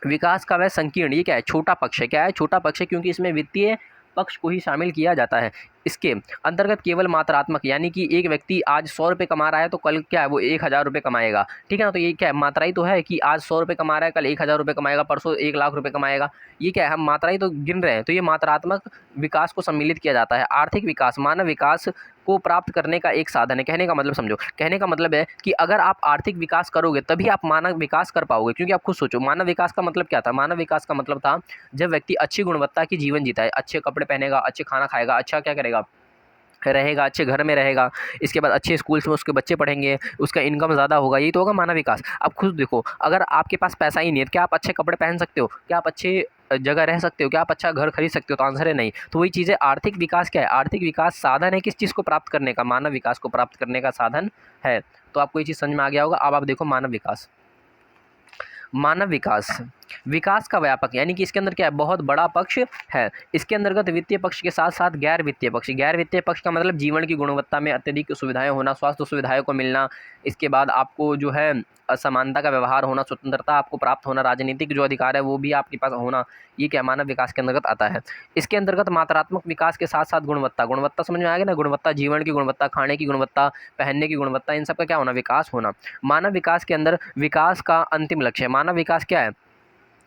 विकास का वह संकीर्ण, ये क्या है, छोटा पक्ष है। क्या है, छोटा पक्ष है क्योंकि इसमें वित्तीय पक्ष को ही शामिल किया जाता है। इसके अंतर्गत केवल मात्रात्मक यानी कि एक व्यक्ति आज 100 रुपये कमा रहा है तो कल क्या है वो 1000 रुपये कमाएगा, ठीक है ना। तो ये क्या है, मात्रा ही तो है कि आज 100 रुपये कमा रहा है, कल 1000 रुपये कमाएगा, परसों 1 लाख रुपये कमाएगा। ये क्या है, हम मात्रा ही तो गिन रहे हैं। तो ये मात्रात्मक विकास को सम्मिलित किया जाता है। आर्थिक विकास मानव विकास को प्राप्त करने का एक साधन है। कहने का मतलब समझो, कहने का मतलब है कि अगर आप आर्थिक विकास करोगे तभी आप मानव विकास कर पाओगे। क्योंकि आप खुद सोचो, मानव विकास का मतलब क्या था, मानव विकास का मतलब था जब व्यक्ति अच्छी गुणवत्ता की जीवन जीता है, अच्छे कपड़े पहनेगा, अच्छे खाना खाएगा, अच्छा क्या करेगा, रहेगा, अच्छे घर में रहेगा, इसके बाद अच्छे स्कूल्स में उसके बच्चे पढ़ेंगे, उसका इनकम ज़्यादा होगा, यही तो होगा मानव विकास। अब खुद देखो, अगर आपके पास पैसा ही नहीं है तो क्या आप अच्छे कपड़े पहन सकते हो, क्या आप अच्छे जगह रह सकते हो, क्या आप अच्छा घर खरीद सकते हो, तो आंसर है नहीं। तो वही चीज़ है, आर्थिक विकास क्या है, आर्थिक विकास साधन है किस चीज़ को प्राप्त करने का, मानव विकास को प्राप्त करने का साधन है। तो आपको ये चीज़ समझ में आ गया होगा। अब आप देखो मानव विकास, मानव विकास, विकास का व्यापक यानी कि इसके अंदर क्या है, बहुत बड़ा पक्ष है। इसके अंतर्गत वित्तीय पक्ष के साथ साथ गैर वित्तीय पक्ष, गैर वित्तीय पक्ष का मतलब जीवन की गुणवत्ता में अत्यधिक सुविधाएं होना, स्वास्थ्य सुविधाओं को मिलना, इसके बाद आपको जो है असमानता का व्यवहार होना, स्वतंत्रता आपको प्राप्त होना, राजनीतिक जो अधिकार है वो भी आपके पास होना, ये क्या मानव विकास के अंतर्गत आता है। इसके अंतर्गत मात्रात्मक विकास के साथ साथ गुणवत्ता, गुणवत्ता समझ में आ गया ना, गुणवत्ता, जीवन की गुणवत्ता, खाने की गुणवत्ता, पहनने की गुणवत्ता, इन सब का क्या होना, विकास होना। मानव विकास के अंदर विकास का अंतिम लक्ष्य है, मानव विकास क्या है,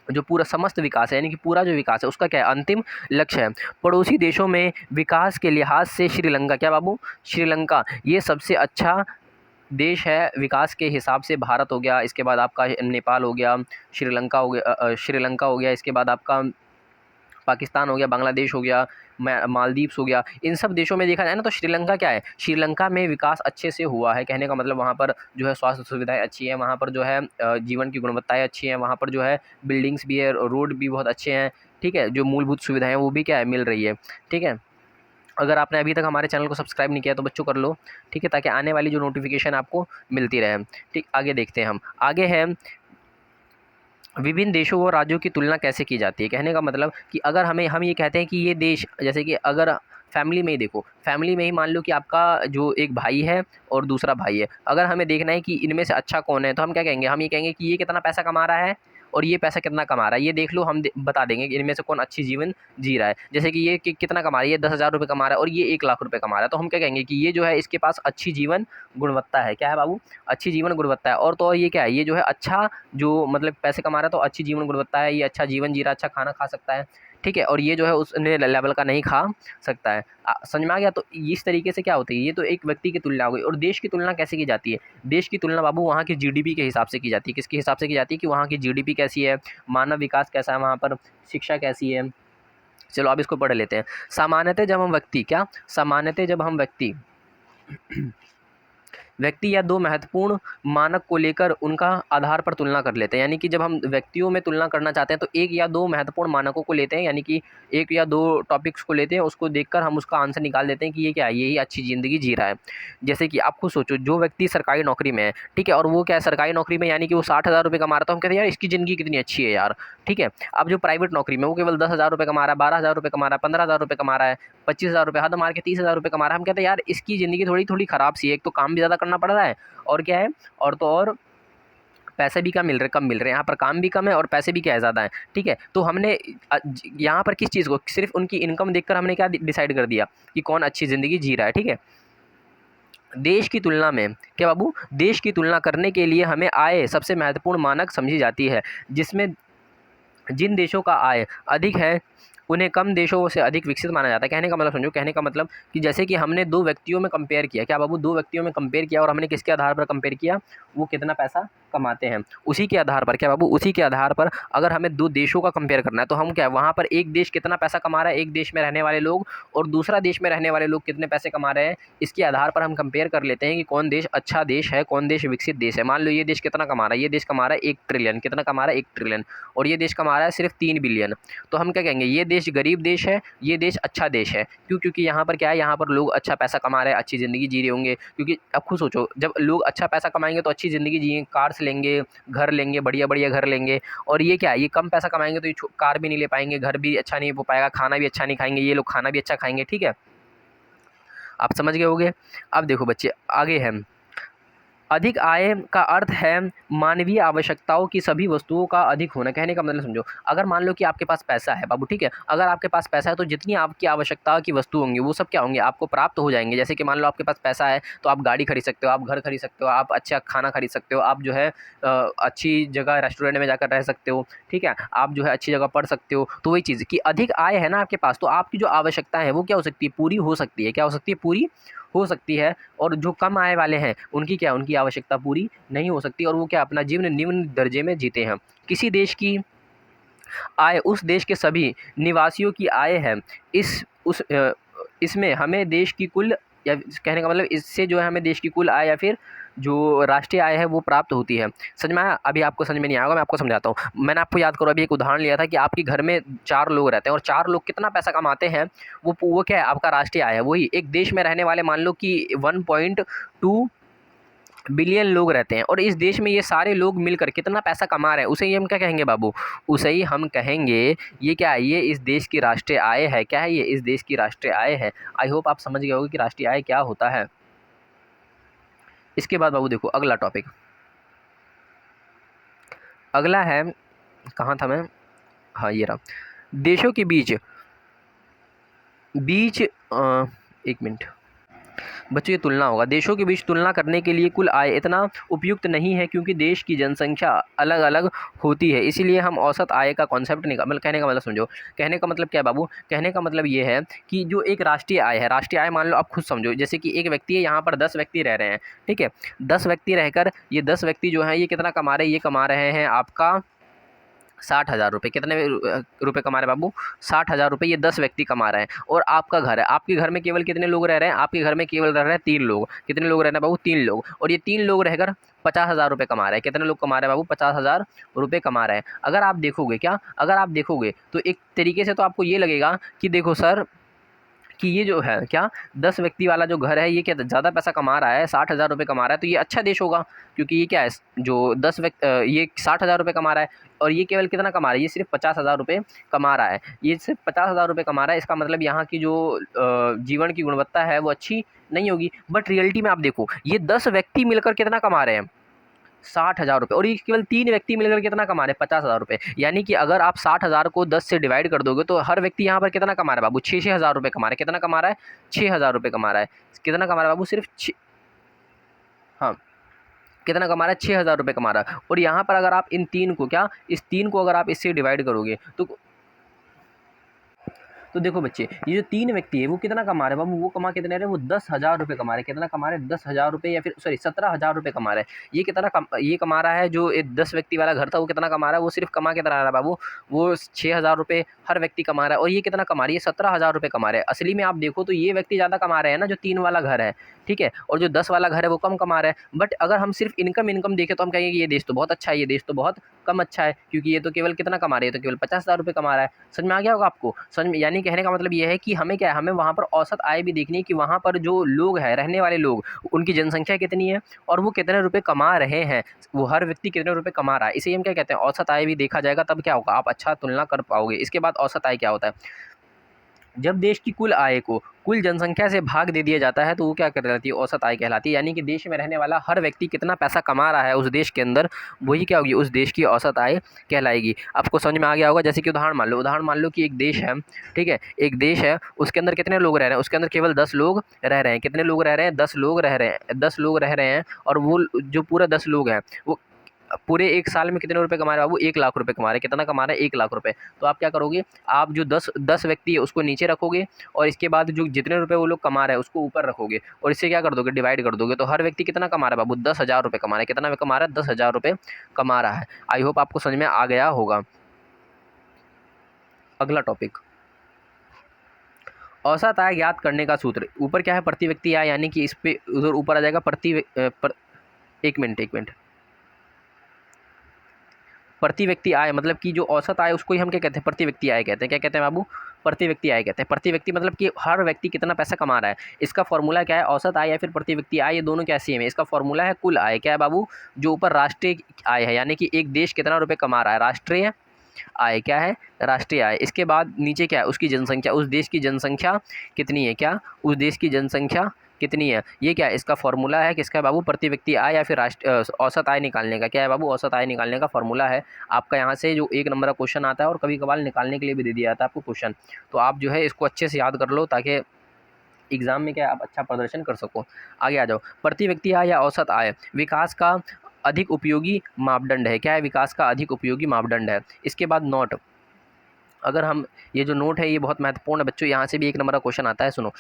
जो पूरा समस्त विकास है यानी कि पूरा जो विकास है उसका क्या है, अंतिम लक्ष्य है। पड़ोसी देशों में विकास के लिहाज से श्रीलंका, क्या बाबू, श्रीलंका ये सबसे अच्छा देश है विकास के हिसाब से। भारत हो गया, इसके बाद आपका नेपाल हो गया, श्रीलंका हो गया, श्रीलंका हो गया, इसके बाद आपका पाकिस्तान हो गया, बांग्लादेश हो गया, मालदीव्स हो गया। इन सब देशों में देखा जाए ना तो श्रीलंका क्या है, श्रीलंका में विकास अच्छे से हुआ है। कहने का मतलब वहाँ पर जो है स्वास्थ्य सुविधाएं अच्छी हैं, वहाँ पर जो है जीवन की गुणवत्ताएं अच्छी हैं, वहाँ पर जो है बिल्डिंग्स भी है, रोड भी बहुत अच्छे हैं, ठीक है। जो मूलभूत सुविधाएं वो भी क्या है, मिल रही है, ठीक है। अगर आपने अभी तक हमारे चैनल को सब्सक्राइब नहीं किया तो बच्चों कर लो, ठीक है, ताकि आने वाली जो नोटिफिकेशन आपको मिलती रहे, ठीक। आगे देखते हैं हम, आगे है विभिन्न देशों और राज्यों की तुलना कैसे की जाती है। कहने का मतलब कि अगर हम ये कहते हैं कि ये देश, जैसे कि अगर फैमिली में ही देखो, फैमिली में ही मान लो कि आपका जो एक भाई है और दूसरा भाई है, अगर हमें देखना है कि इनमें से अच्छा कौन है तो हम क्या कहेंगे, हम ये कहेंगे कि ये कितना पैसा कमा रहा है और ये पैसा कितना कमा रहा है, ये देख लो, हम बता देंगे कि इनमें से कौन अच्छी जीवन जी रहा है। जैसे कि ये कितना कमा रहा है, ये 10,000 रुपये कमा रहा है और ये 1 लाख रुपये कमा रहा है, तो हम क्या कहेंगे कि ये जो है इसके पास अच्छी जीवन गुणवत्ता है। क्या है बाबू, अच्छी जीवन गुणवत्ता है। और तो ये क्या है, ये जो है अच्छा, जो मतलब पैसे कमा रहा है तो अच्छी जीवन गुणवत्ता है, ये अच्छा जीवन जी रहा है, अच्छा खाना खा सकता है, ठीक है। और ये जो है उस लेवल का नहीं खा सकता है। समझ में आ गया। तो इस तरीके से क्या होती है, ये तो एक व्यक्ति की तुलना हो गई। और देश की तुलना कैसे की जाती है, देश की तुलना बाबू वहाँ की जीडीपी के हिसाब से की जाती है। किसके हिसाब से की जाती है, कि वहाँ की जीडीपी कैसी है, मानव विकास कैसा है वहाँ पर, शिक्षा कैसी है। चलो अब इसको पढ़ लेते हैं। सामान्यतः जब हम व्यक्ति, क्या सामान्यतः जब हम व्यक्ति व्यक्ति या दो महत्वपूर्ण मानक को लेकर उनका आधार पर तुलना कर लेते हैं। यानी कि जब हम व्यक्तियों में तुलना करना चाहते हैं तो एक या दो महत्वपूर्ण मानकों को लेते हैं, यानी कि एक या दो टॉपिक्स को लेते हैं, उसको देखकर हम उसका आंसर निकाल देते हैं कि ये क्या है, यही अच्छी ज़िंदगी जी रहा है। जैसे कि आप खुद सोचो, जो व्यक्ति सरकारी नौकरी में है, ठीक है, और वो क्या है सरकारी नौकरी में, यानी कि वो 60,000 रुपये कमा रहा था, हम कहते हैं यार इसकी ज़िंदगी कितनी अच्छी है यार, ठीक है। अब जो प्राइवेट नौकरी में वो केवल 10,000 रुपये कमा रहा है, 12,000 रुपये कमा रहा है, 15,000 रुपये कमा रहा है, 25,000 रुपये, हद मार के 30,000 रुपये कमा रहा है, हम कहते हैं यार इसकी ज़िंदगी थोड़ी थोड़ी ख़राब सी है। एक तो काम भी ज़्यादा करना पड़ रहा है, और क्या है, और तो और पैसे भी कम मिल रहे हैं, यहाँ पर काम भी कम है और पैसे भी क्या है ज़्यादा है, ठीक है। तो हमने यहाँ पर किस चीज़ को, सिर्फ उनकी इनकम देखकर हमने क्या डिसाइड कर दिया कि कौन अच्छी ज़िंदगी जी रहा है, ठीक है। देश की तुलना में क्या बाबू, देश की तुलना करने के लिए हमें आय सबसे महत्वपूर्ण मानक समझी जाती है, जिसमें जिन देशों का आय अधिक है उन्हें कम देशों से अधिक विकसित माना जाता है। कहने का मतलब समझो, कहने का मतलब कि जैसे कि हमने दो व्यक्तियों में कंपेयर किया, क्या बाबू, दो व्यक्तियों में कंपेयर किया, और हमने किसके आधार पर कंपेयर किया, वो कितना पैसा कमाते हैं, उसी के आधार पर, क्या बाबू, उसी के आधार पर अगर हमें दो देशों का कंपेयर करना है तो हम क्या, वहाँ पर एक देश कितना पैसा कमा रहा है, एक देश में रहने वाले लोग, और दूसरा देश में रहने वाले लोग कितने पैसे कमा रहे हैं, इसके आधार पर हम कंपेयर कर लेते हैं कि कौन देश अच्छा देश है, कौन देश विकसित देश है। मान लो ये देश कितना कमा रहा है, ये देश कमा रहा है 1 ट्रिलियन, कितना कमा रहा है 1 ट्रिलियन, और ये देश कमा रहा है सिर्फ 3 बिलियन, तो हम क्या कहेंगे, ये देश गरीब देश है, ये देश अच्छा देश है। क्यों? क्योंकि यहाँ पर क्या है, यहाँ पर लोग अच्छा पैसा कमा रहे हैं, अच्छी ज़िंदगी जी रहे होंगे। क्योंकि अब खुद सोचो, जब लोग अच्छा पैसा कमाएंगे तो अच्छी ज़िंदगी जिएंगे, कार्स लेंगे, घर लेंगे, बढ़िया बढ़िया घर लेंगे। और ये क्या है, ये कम पैसा कमाएंगे तो ये कार भी नहीं ले पाएंगे, घर भी अच्छा नहीं हो पाएगा, खाना भी अच्छा नहीं खाएंगे, ये लोग खाना भी अच्छा खाएंगे, ठीक है। आप समझ गए होंगे। अब देखो बच्चे, आगे है, अधिक आय का अर्थ है मानवीय आवश्यकताओं की सभी वस्तुओं का अधिक होना। कहने का मतलब समझो, अगर मान लो कि आपके पास पैसा है बाबू, ठीक है, अगर आपके पास पैसा है तो जितनी आपकी आवश्यकता की वस्तु होंगी वो सब क्या होंगे, आपको प्राप्त हो जाएंगे। जैसे कि मान लो आपके पास पैसा है तो आप गाड़ी खरीद सकते हो, आप घर खरीद सकते हो, आप अच्छा खाना खरीद सकते हो, आप जो है अच्छी जगह रेस्टोरेंट में जाकर रह सकते हो, ठीक है, आप जो है अच्छी जगह पढ़ सकते हो। तो वही चीज़ कि अधिक आय है ना आपके पास, तो आपकी जो आवश्यकताएं हैं वो क्या हो सकती है, पूरी हो सकती है। क्या हो सकती है, पूरी हो सकती है। और जो कम आय वाले हैं उनकी क्या, उनकी आवश्यकता पूरी नहीं हो सकती, और वो क्या अपना जीवन निम्न दर्जे में जीते हैं। किसी देश की आय उस देश के सभी निवासियों की आय है। इसमें हमें देश की कुल, या कहने का मतलब इससे जो है हमें देश की कुल आय या फिर जो राष्ट्रीय आय है वो प्राप्त होती है। समझ में आया? अभी आपको समझ में नहीं आएगा, मैं आपको समझाता हूँ। मैंने आपको याद करो, अभी एक उदाहरण लिया था कि आपके घर में 4 लोग रहते हैं और 4 लोग कितना पैसा कमाते हैं, वो क्या है, आपका राष्ट्रीय आय है। वही एक देश में रहने वाले मान लो कि 1.2 बिलियन लोग रहते हैं, और इस देश में ये सारे लोग मिलकर कितना पैसा कमा रहे हैं, उसे ही हम क्या कहेंगे बाबू, उसे ही हम कहेंगे ये क्या है, ये इस देश की राष्ट्रीय आय है। क्या है, ये इस देश की राष्ट्रीय आय है। आई होप आप समझ गए होगे कि राष्ट्रीय आय क्या होता है। इसके बाद बाबू देखो अगला टॉपिक, अगला है, कहाँ था मैं, हाँ ये रहा, देशों के बीच बीच एक मिनट बच्चों, ये तुलना होगा। देशों के बीच तुलना करने के लिए कुल आय इतना उपयुक्त नहीं है, क्योंकि देश की जनसंख्या अलग अलग होती है, इसीलिए हम औसत आय का कॉन्सेप्ट निकाल, मतलब कहने का मतलब समझो, कहने का मतलब क्या है बाबू, कहने का मतलब ये है कि जो एक राष्ट्रीय आय है, राष्ट्रीय आय मान लो आप खुद समझो, जैसे कि एक व्यक्ति है, यहाँ पर 10 व्यक्ति रह रहे हैं, ठीक है, 10 व्यक्ति रहकर ये 10 व्यक्ति जो हैं ये कितना कमा रहे हैं, ये कमा रहे हैं आपका 60,000 रुपये। कितने रुपये कमा रहे हैं बाबू, 60,000 रुपये ये 10 व्यक्ति कमा रहे हैं। और आपका घर है, आपके घर में केवल कितने लोग रह रहे हैं, आपके घर में केवल रह रहे हैं 3 लोग। कितने लोग रह रहे हैं बाबू, 3 लोग, और ये 3 लोग रहकर 50,000 रुपये कमा रहे हैं। कितने लोग कमा रहे हैं बाबू, 50,000 रुपये कमा रहे हैं। अगर आप देखोगे, क्या अगर आप देखोगे तो एक तरीके से तो आपको ये लगेगा कि देखो सर, कि ये जो है क्या 10 व्यक्ति वाला जो घर है ये क्या ज़्यादा पैसा कमा रहा है, 60,000 रुपये कमा रहा है, तो ये अच्छा देश होगा। क्योंकि ये क्या है, जो 10 व्यक्ति ये 60,000 रुपये कमा रहा है, और ये केवल कितना कमा रहा है, ये सिर्फ 50,000 रुपये कमा रहा है। ये सिर्फ 50,000 रुपये कमा रहा है, इसका मतलब यहाँ की जो जीवन की गुणवत्ता है वो अच्छी नहीं होगी। बट रियलिटी में आप देखो, ये 10 व्यक्ति मिलकर कितना कमा रहे हैं, 60,000 रुपये, और ये केवल 3 व्यक्ति मिलकर कितना कमा रहे हैं, 50,000 रुपये। यानी कि अगर आप 60,000 को 10 से डिवाइड कर दोगे तो हर व्यक्ति यहाँ पर कितना कमा रहा है बाबू, 6,000 रुपये कमा रहा है। कितना कमा रहा है, 6,000 रुपये कमा रहा है। कितना कमा रहा है बाबू, सिर्फ हाँ, कितना कमा रहा है, 6,000 रुपये कमा रहा है। और यहाँ पर अगर आप इन 3 को, क्या इस 3 को अगर आप इससे डिवाइड करोगे तो तो देखो बच्चे, ये जो 3 व्यक्ति है वो कितना कमा रहे हैं बाबू, वो कमा कितने रहे हैं, वो 10,000 रुपये कमा रहे हैं। कितना कमा रहे हैं, 10,000 रुपये, या फिर सॉरी 17,000 रुपये कमा रहे हैं। ये कमा रहा है, जो 10 व्यक्ति वाला घर था वो कितना कमा रहा है, वो सिर्फ कमा कितना रहा है बाबू, वो 6,000 रुपये हर व्यक्ति कमा रहा है। और ये कितना कमा रही है, 17,000 रुपये कमा रहे हैं। असली में आप देखो तो ये व्यक्ति ज़्यादा कमा रहे हैं ना, जो 3 वाला घर है, ठीक है, और जो 10 वाला घर है वो कम कमा रहा है। बट अगर हम सिर्फ इनकम देखें तो हम कहेंगे कि ये देश तो बहुत अच्छा है, ये देश तो बहुत कम अच्छा है, क्योंकि ये तो केवल कितना कमा रही है, तो केवल 50,000 रुपये कमा रहा है। समझ में आ गया होगा आपको। समझ में, यानी कहने का मतलब ये है कि हमें क्या है, हमें वहाँ पर औसत आय भी देखनी है कि वहाँ पर जो लोग हैं, रहने वाले लोग, उनकी जनसंख्या कितनी है और वो कितने रुपए कमा रहे हैं, वो हर व्यक्ति कितने रुपए कमा रहा है। इसे हम क्या कहते हैं, औसत आय भी देखा जाएगा, तब क्या होगा, आप अच्छा तुलना कर पाओगे। इसके बाद औसत आय क्या होता है, जब देश की कुल आय को कुल जनसंख्या से भाग दे दिया जाता है तो वो क्या कहलाती है, औसत आय कहलाती है। यानी कि देश में रहने वाला हर व्यक्ति कितना पैसा कमा रहा है उस देश के अंदर, वही क्या होगी, उस देश की औसत आय कहलाएगी। आपको समझ में आ गया होगा। जैसे कि उदाहरण मान लो कि एक देश है, ठीक है, एक देश है, उसके अंदर कितने लोग रह रहे हैं, उसके अंदर केवल 10 लोग रह रहे हैं। कितने लोग रह रहे हैं, 10 लोग रह रहे हैं, 10 लोग रह रहे हैं। और वो जो पूरा 10 लोग हैं वो पूरे एक साल में कितने रुपए कमा रहे हैं बाबू, 1 लाख रुपए कमा रहे हैं। कितना कमा रहे हैं, 1 लाख रुपए। तो आप क्या करोगे, आप जो 10 व्यक्ति है उसको नीचे रखोगे, और इसके बाद जो जितने रुपए वो लोग कमा रहे हैं उसको ऊपर रखोगे, और इससे क्या कर दोगे, डिवाइड कर दोगे। तो हर व्यक्ति कितना कमा रहा है बाबू, 10,000 रुपये कमा रहा है। कितना कमा रहा है, 10,000 रुपये कमा रहा है। आई होप आपको समझ में आ गया होगा। अगला टॉपिक, औसत आय ज्ञात करने का सूत्र। ऊपर क्या है, प्रति व्यक्ति आय, यानी कि इस पे उधर ऊपर आ जाएगा एक मिनट, प्रति व्यक्ति आय मतलब कि जो औसत आय उसको ही हम क्या कहते हैं, प्रति व्यक्ति आय कहते हैं। क्या कहते हैं बाबू, प्रति व्यक्ति आय कहते हैं। प्रति व्यक्ति मतलब कि हर व्यक्ति कितना पैसा कमा रहा है। इसका फॉर्मूला क्या है, औसत आय या फिर प्रति व्यक्ति आय, ये दोनों क्या सेम है। इसका फॉर्मूला है कुल आय। क्या है बाबू, जो ऊपर राष्ट्रीय आय है, यानी कि एक देश कितना रुपये कमा रहा है, राष्ट्रीय आय क्या है, राष्ट्रीय आय। इसके बाद नीचे क्या है, उसकी जनसंख्या, उस देश की जनसंख्या कितनी है, क्या उस देश की जनसंख्या कितनी है। ये क्या है, इसका फॉर्मूला है किसका बाबू, प्रति व्यक्ति आय या फिर औसत आय निकालने का। क्या है बाबू, औसत आय निकालने का फॉर्मूला है। आपका यहाँ से जो 1 नंबर का क्वेश्चन आता है, और कभी कभार निकालने के लिए भी दे दिया जाता है आपको क्वेश्चन। तो आप जो है इसको अच्छे से याद कर लो, ताकि एग्जाम में क्या आप अच्छा प्रदर्शन कर सको। आगे आ जाओ, प्रति व्यक्ति आय या औसत आय विकास का अधिक उपयोगी मापदंड है। क्या है, विकास का अधिक उपयोगी मापदंड है। इसके बाद नोट, अगर हम ये जो नोट है ये बहुत महत्वपूर्ण है बच्चों, यहाँ से भी 1 नंबर का क्वेश्चन आता है। सुनो,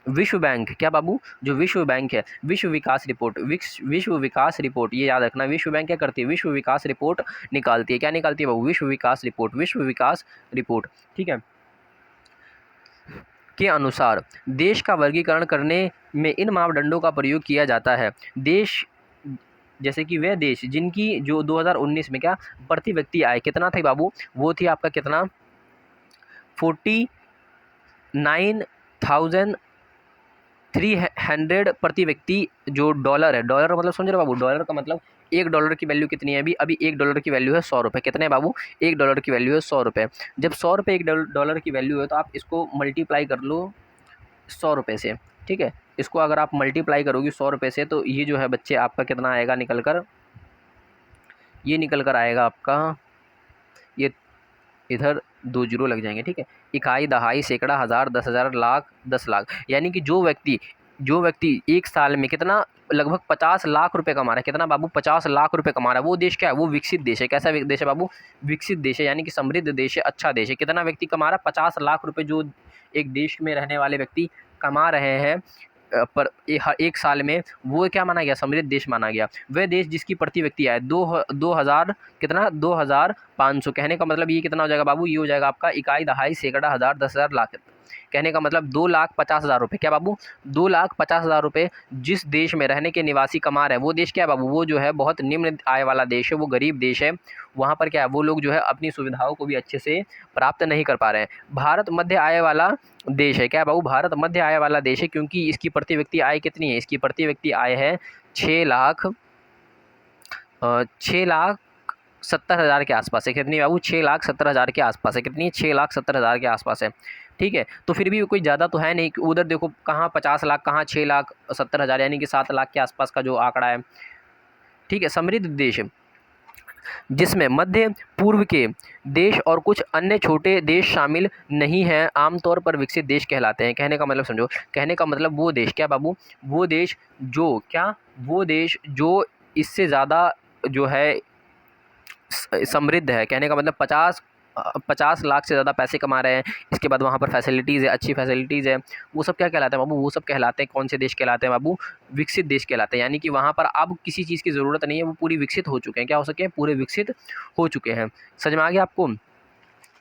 विश्व बैंक, क्या बाबू, जो विश्व बैंक है, विश्व विकास रिपोर्ट, विश्व विकास रिपोर्ट, ये याद रखना, विश्व बैंक क्या करती है, विश्व विकास रिपोर्ट निकालती है। क्या निकालती है बाबू, विश्व विकास रिपोर्ट, विश्व विकास रिपोर्ट, ठीक है, के अनुसार देश का वर्गीकरण करने में इन मापदंडों का प्रयोग किया जाता है। देश, जैसे कि वे देश जिनकी जो 2019 में क्या प्रति व्यक्ति आय कितना था बाबू, वो थी आपका कितना, 49,300 प्रति व्यक्ति, जो डॉलर है। डॉलर मतलब समझ रहे बाबू, डॉलर का मतलब $1 की वैल्यू कितनी है, अभी $1 की वैल्यू है 100 रुपये। कितने बाबू, $1 की वैल्यू है 100 रुपये। जब 100 रुपये $1 की वैल्यू है तो आप इसको मल्टीप्लाई कर लो 100 रुपये से, ठीक है। इसको अगर आप मल्टीप्लाई करोगे 100 रुपये से, तो ये जो है बच्चे आपका कितना आएगा निकल कर, ये निकल कर आएगा आपका, ये इधर 2 जीरो लग जाएंगे, ठीक है। इकाई, दहाई, सैकड़ा, हज़ार, 10,000, लाख, 10 लाख। यानी कि जो व्यक्ति एक साल में कितना, लगभग 50 लाख रुपए कमा रहा है। कितना बाबू, 50 लाख रुपए कमा रहा है। वो देश क्या है, वो विकसित देश है। कैसा देश है बाबू, विकसित देश है, यानी कि समृद्ध देश है, अच्छा देश है। कितना व्यक्ति कमा रहा है, 50 लाख रुपए जो एक देश में रहने वाले व्यक्ति कमा रहे हैं पर एक साल में, वो क्या माना गया, समृद्ध देश माना गया। वह देश जिसकी प्रति व्यक्ति आय 2,000 कितना, 2,500। कहने का मतलब ये कितना हो जाएगा बाबू, ये हो जाएगा आपका इकाई, दहाई, सैकड़ा, हज़ार, 10,000, लाख। कहने का मतलब 2,50,000 रुपये। क्या बाबू, 2,50,000 रुपये जिस देश में रहने के निवासी कमा रहे हैं, वो देश क्या है बाबू, वो जो है बहुत निम्न आय वाला देश है, वो गरीब देश है। वहाँ पर क्या है, वो लोग जो है अपनी सुविधाओं को भी अच्छे से प्राप्त नहीं कर पा रहे हैं। भारत मध्य आय वाला देश है। क्या है बाबू, भारत मध्य आय वाला देश है, क्योंकि इसकी प्रति व्यक्ति आय कितनी है, इसकी प्रति व्यक्ति आय है 6,70,000 के आसपास है। कितनी बाबू, 6,70,000 के आसपास है। कितनी, 6,70,000 के आसपास है, ठीक है। तो फिर भी कोई ज़्यादा तो है नहीं, उधर देखो कहाँ 50 लाख, कहाँ 6,70,000, यानी कि 7 लाख के आसपास का जो आंकड़ा है, ठीक है। समृद्ध देश जिसमें मध्य पूर्व के देश और कुछ अन्य छोटे देश शामिल नहीं हैं, आमतौर पर विकसित देश कहलाते हैं। कहने का मतलब समझो, कहने का मतलब वो देश, क्या बाबू, वो देश जो, क्या वो देश जो इससे ज़्यादा जो है समृद्ध है। कहने का मतलब 50 50 लाख से ज़्यादा पैसे कमा रहे हैं, इसके बाद वहाँ पर फैसिलिटीज़ है, अच्छी फैसिलिटीज़ है, वो सब क्या कहलाते हैं बाबू? वो सब कहलाते हैं, कौन से देश कहलाते हैं बाबू? विकसित देश कहलाते हैं। यानी कि वहाँ पर अब किसी चीज़ की ज़रूरत नहीं है, वो पूरी विकसित हो चुके हैं। क्या हो सके? पूरे विकसित हो चुके हैं। समझ में आ गया आपको?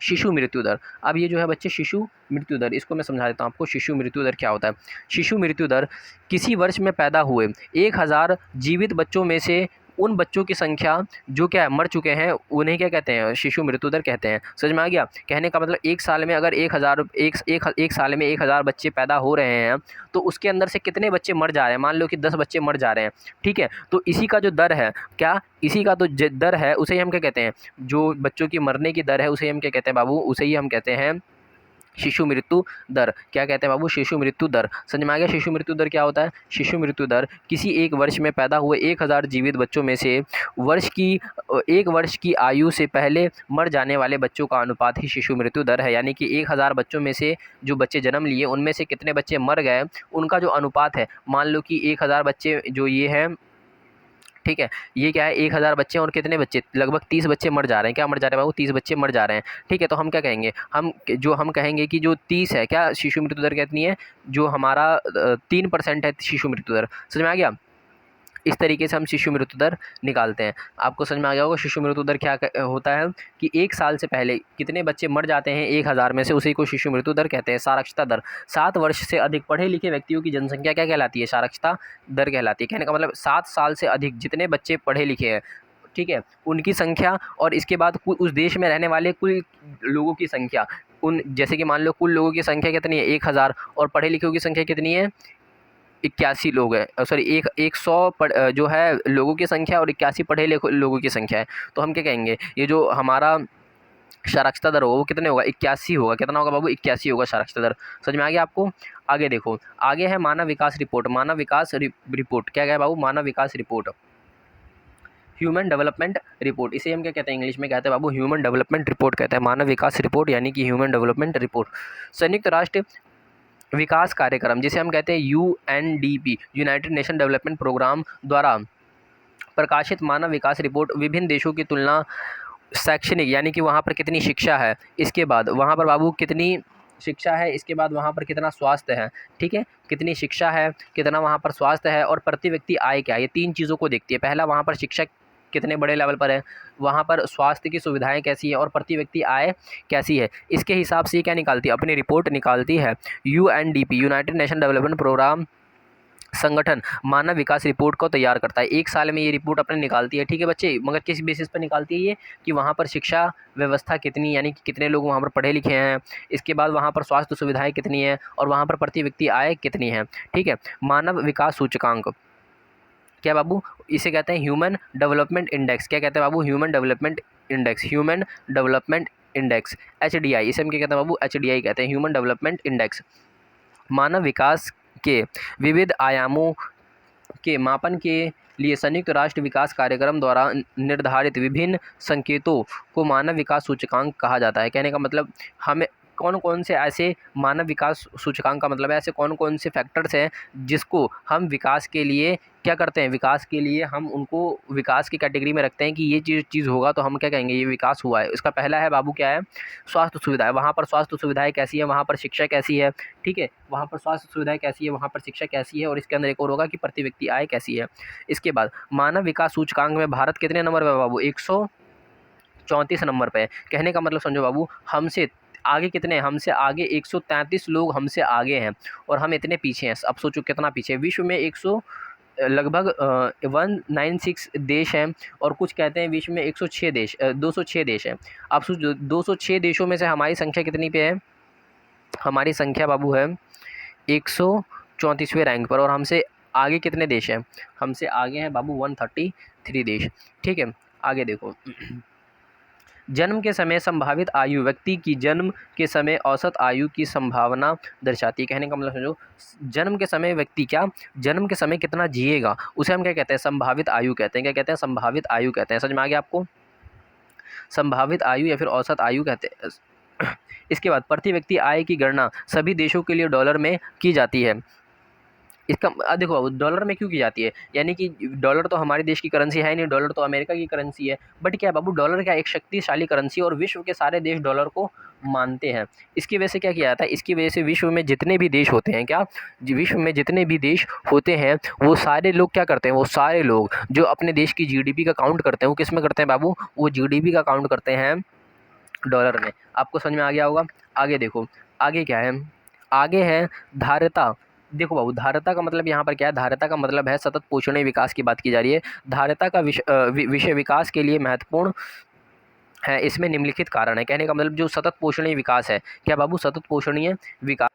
शिशु मृत्यु दर। अब ये जो है बच्चे शिशु मृत्यु दर, इसको मैं समझा देता हूँ आपको। शिशु मृत्यु दर क्या होता है? शिशु मृत्यु दर किसी वर्ष में पैदा हुए 1000 जीवित बच्चों में से उन बच्चों की संख्या जो क्या है मर चुके हैं, उन्हें क्या कहते हैं? शिशु मृत्यु दर कहते हैं। समझ में आ गया? कहने का मतलब एक साल में अगर 1 साल में 1000 बच्चे पैदा हो रहे हैं, तो उसके अंदर से कितने बच्चे मर जा रहे हैं? मान लो कि 10 बच्चे मर जा रहे हैं, ठीक है? तो इसी का जो दर है, क्या इसी का तो दर है, उसे ही हम क्या कहते हैं? जो बच्चों की मरने की दर है, उसे हम क्या कहते हैं बाबू? उसे ही हम कहते हैं शिशु मृत्यु दर। क्या कहते हैं बाबू? शिशु मृत्यु दर। समझ में आ गया? शिशु मृत्यु दर क्या होता है? शिशु मृत्यु दर किसी एक वर्ष में पैदा हुए 1000 जीवित बच्चों में से एक वर्ष की आयु से पहले मर जाने वाले बच्चों का अनुपात ही शिशु मृत्यु दर है। यानी कि 1000 बच्चों में से जो बच्चे जन्म लिए, उनमें से कितने बच्चे मर गए, उनका जो अनुपात है, मान लो कि 1000 बच्चे जो ये हैं, ठीक है, ये क्या है? 1000 बच्चे और कितने बच्चे? लगभग 30 बच्चे मर जा रहे हैं। क्या मर जा रहे हैं बाबू? 30 बच्चे मर जा रहे हैं, ठीक है? तो हम क्या कहेंगे? हम कहेंगे कि जो 30 है, क्या शिशु मृत्यु दर कितनी है? जो हमारा 3% है शिशु मृत्यु दर। समझ में आ गया? इस तरीके से हम शिशु मृत्यु दर निकालते हैं। आपको समझ में आ गया होगा शिशु मृत्यु दर क्या होता है? कि 1 साल से पहले कितने बच्चे मर जाते हैं 1000 में से, उसी को शिशु मृत्यु दर कहते हैं। साक्षरता दर, 7 वर्ष से अधिक पढ़े लिखे व्यक्तियों की जनसंख्या क्या कहलाती है? साक्षरता दर कहलाती है। कहने का मतलब 7 साल से अधिक जितने बच्चे पढ़े लिखे हैं, ठीक है, उनकी संख्या, और इसके बाद उस देश में रहने वाले कुल लोगों की संख्या, जैसे कि मान लो कुल लोगों की संख्या कितनी है? 1000, और पढ़े लिखे की संख्या कितनी है? 81 लोग हैं, सॉरी 100 जो है लोगों की संख्या, और 81 पढ़े लिखे लोगों की संख्या है। तो हम क्या कहेंगे? ये जो हमारा साक्षरता दर होगा वो कितने होगा? 81 होगा। कितना होगा बाबू? 81 होगा साक्षरता दर। समझ में आ गया आपको? आगे देखो, आगे है मानव विकास रिपोर्ट। मानव विकास रिपोर्ट क्या है बाबू? मानव विकास रिपोर्ट, ह्यूमन डेवलपमेंट रिपोर्ट। इसे हम क्या कहते हैं? इंग्लिश में कहते हैं बाबू ह्यूमन डेवलपमेंट रिपोर्ट कहते हैं। मानव विकास रिपोर्ट यानी कि ह्यूमन डेवलपमेंट रिपोर्ट। संयुक्त राष्ट्र विकास कार्यक्रम, जिसे हम कहते हैं UNDP, united nation development programme द्वारा प्रकाशित मानव विकास रिपोर्ट विभिन्न देशों की तुलना, शैक्षणिक यानी कि वहाँ पर कितनी शिक्षा है, इसके बाद वहाँ पर बाबू कितनी शिक्षा है, इसके बाद वहाँ पर कितना स्वास्थ्य है, ठीक है, कितनी शिक्षा है, कितना वहाँ पर स्वास्थ्य है, और प्रति व्यक्ति आय क्या है, ये 3 चीज़ों को देखती है। पहला, वहाँ पर शिक्षा कितने बड़े लेवल पर है, वहाँ पर स्वास्थ्य की सुविधाएं कैसी है, और प्रति व्यक्ति आय कैसी है। इसके हिसाब से ये क्या निकालती है? अपनी रिपोर्ट निकालती है। UNDP, united nation development programme संगठन मानव विकास रिपोर्ट को तैयार करता है। 1 साल में ये रिपोर्ट अपने निकालती है, ठीक है बच्चे। मगर किस बेसिस पर निकालती है ये? कि वहाँ पर शिक्षा व्यवस्था कितनी, यानी कि कितने लोग वहाँ पर पढ़े लिखे हैं, इसके बाद वहाँ पर स्वास्थ्य सुविधाएं कितनी हैं, और वहाँ पर प्रति व्यक्ति आय कितनी है, ठीक है। मानव विकास सूचकांक क्या बाबू? इसे कहते हैं ह्यूमन डेवलपमेंट इंडेक्स। क्या कहते हैं बाबू? Human development index, human development index, HDI। इसे हम क्या कहते हैं बाबू? HDI कहते हैं, ह्यूमन डेवलपमेंट इंडेक्स। मानव विकास के विविध आयामों के मापन के लिए संयुक्त राष्ट्र विकास कार्यक्रम द्वारा निर्धारित विभिन्न संकेतों को मानव विकास सूचकांक कहा जाता है। कहने का मतलब, हमें कौन कौन से ऐसे मानव विकास सूचकांक का मतलब है, ऐसे कौन कौन से फैक्टर्स हैं जिसको हम विकास के लिए क्या करते हैं? विकास के लिए हम उनको विकास की कैटेगरी में रखते हैं कि ये चीज़ होगा तो हम क्या कहेंगे? ये विकास हुआ है। इसका पहला है बाबू क्या है? स्वास्थ्य सुविधाएं। वहाँ पर स्वास्थ्य सुविधाएं कैसी है, वहाँ पर शिक्षा कैसी है, ठीक है, वहाँ पर स्वास्थ्य सुविधाएं कैसी है, वहाँ पर शिक्षा कैसी है, और इसके अंदर एक और होगा कि प्रति व्यक्ति आय कैसी है। इसके बाद मानव विकास सूचकांक में भारत कितने नंबर पर बाबू? 134 नंबर पे। कहने का मतलब समझो बाबू, हमसे आगे कितने हैं? हमसे आगे 133 लोग हमसे आगे हैं, और हम इतने पीछे हैं। अब सोचो कितना पीछे। विश्व में लगभग 196 देश हैं, और कुछ कहते हैं विश्व में 106 देश 206 देश हैं। अब सोचो 206 देशों में से हमारी संख्या कितनी पे है? हमारी संख्या बाबू है 134वें रैंक पर, और हमसे आगे कितने देश हैं? हमसे आगे हैं बाबू 133 देश, ठीक है। आगे देखो, जन्म के समय संभावित आयु व्यक्ति की जन्म के समय औसत आयु की संभावना दर्शाती है। कहने का मतलब समझो, जन्म के समय व्यक्ति जन्म के समय कितना जिएगा, उसे हम क्या कहते हैं? संभावित आयु कहते हैं। क्या कहते हैं? संभावित आयु कहते हैं। समझ में आ गया आपको? संभावित आयु या फिर औसत आयु कहते हैं। इसके बाद प्रति व्यक्ति आय की गणना सभी देशों के लिए डॉलर में की जाती है। इसका देखो डॉलर में क्यों की जाती है, यानी कि डॉलर तो हमारे देश की करेंसी है नहीं, डॉलर तो अमेरिका की करेंसी है। बट क्या है बाबू, डॉलर क्या एक शक्तिशाली करेंसी है और विश्व के सारे देश डॉलर को मानते हैं। इसकी वजह से क्या किया जाता है, इसकी वजह से विश्व में जितने भी देश होते हैं, क्या विश्व में जितने भी देश होते हैं वो सारे लोग क्या करते हैं, वो सारे लोग जो अपने देश की जीडीपी का काउंट करते हैं वो किस में करते हैं बाबू, वो जीडीपी का काउंट करते हैं डॉलर में। आपको समझ में आ गया होगा। आगे देखो, आगे क्या है, आगे है धारिता। देखो बाबू, धारिता का मतलब यहाँ पर क्या है, धारिता का मतलब है सतत पोषणीय विकास की बात की जा रही है। धारिता का विषय विकास के लिए महत्वपूर्ण है। इसमें निम्नलिखित कारण है, कहने का मतलब जो सतत पोषणीय विकास है, क्या बाबू सतत पोषणीय विकास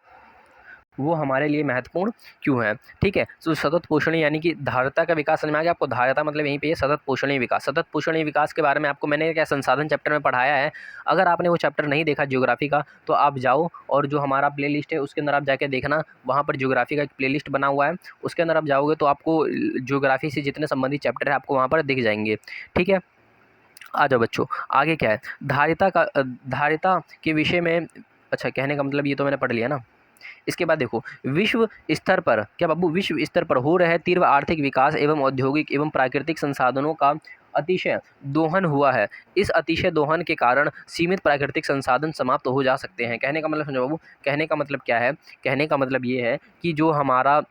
वो हमारे लिए महत्वपूर्ण क्यों है। ठीक है, तो सतत पोषणीय यानी कि धारिता का विकास समझ में आ गया आपको। धारिता मतलब यहीं पे है सतत पोषणीय विकास। सतत पोषणीय विकास के बारे में आपको मैंने क्या संसाधन चैप्टर में पढ़ाया है। अगर आपने वो चैप्टर नहीं देखा ज्योग्राफी का, तो आप जाओ और जो हमारा प्लेलिस्ट है उसके अंदर आप जाके देखना, वहाँ पर ज्योग्राफी का एक प्लेलिस्ट बना हुआ है, उसके अंदर आप जाओगे तो आपको ज्योग्राफी से जितने संबंधित चैप्टर है आपको वहाँ पर दिख जाएंगे। ठीक है, आ जाओ बच्चों, आगे क्या है, धारिता के विषय में, अच्छा कहने का मतलब ये तो मैंने पढ़ लिया ना। इसके बाद देखो, विश्व स्तर पर क्या बाबू, विश्व स्तर पर हो रहे तीव्र आर्थिक विकास एवं औद्योगिक एवं प्राकृतिक संसाधनों का अतिशय दोहन हुआ है। इस अतिशय दोहन के कारण सीमित प्राकृतिक संसाधन समाप्त हो जा सकते हैं। कहने का मतलब समझो बाबू, कहने का मतलब क्या है, कहने का मतलब ये है कि जो हमारा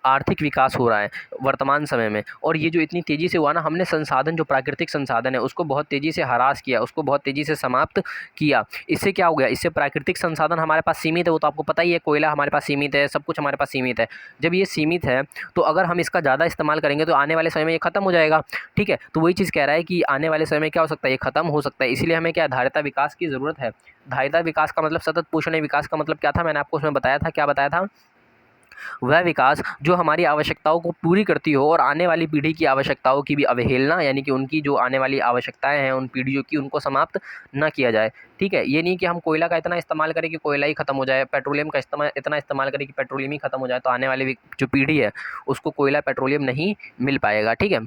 आर्थिक विकास हो रहा है वर्तमान समय में, और ये जो इतनी तेज़ी से हुआ ना, हमने संसाधन जो प्राकृतिक संसाधन है उसको बहुत तेज़ी से हरास किया, उसको बहुत तेज़ी से समाप्त किया। इससे क्या हो गया, इससे प्राकृतिक संसाधन हमारे पास सीमित है, वो तो आपको पता ही है, कोयला हमारे पास सीमित है, सब कुछ हमारे पास सीमित है। जब ये सीमित है तो अगर हम इसका ज़्यादा इस्तेमाल करेंगे तो आने वाले समय में ये खत्म हो जाएगा। ठीक है, तो वही चीज़ कह रहा है कि आने वाले समय में क्या हो सकता है, ये खत्म हो सकता है। इसीलिए हमें क्या धारिता विकास की ज़रूरत है। धारिता विकास का मतलब सतत पोषणीय विकास का मतलब क्या था, मैंने आपको उसमें बताया था, क्या बताया था, वह विकास जो हमारी आवश्यकताओं को पूरी करती हो और आने वाली पीढ़ी की आवश्यकताओं की भी अवहेलना, यानी कि उनकी जो आने वाली आवश्यकताएं हैं उन पीढ़ियों की, उनको समाप्त ना किया जाए। ठीक है, ये नहीं कि हम कोयला का इतना इस्तेमाल करें कि कोयला ही खत्म हो जाए, पेट्रोलियम का इतना इस्तेमाल करें कि पेट्रोलियम ही खत्म हो जाए, तो आने वाली जो पीढ़ी है उसको कोयला पेट्रोलियम नहीं मिल पाएगा। ठीक है,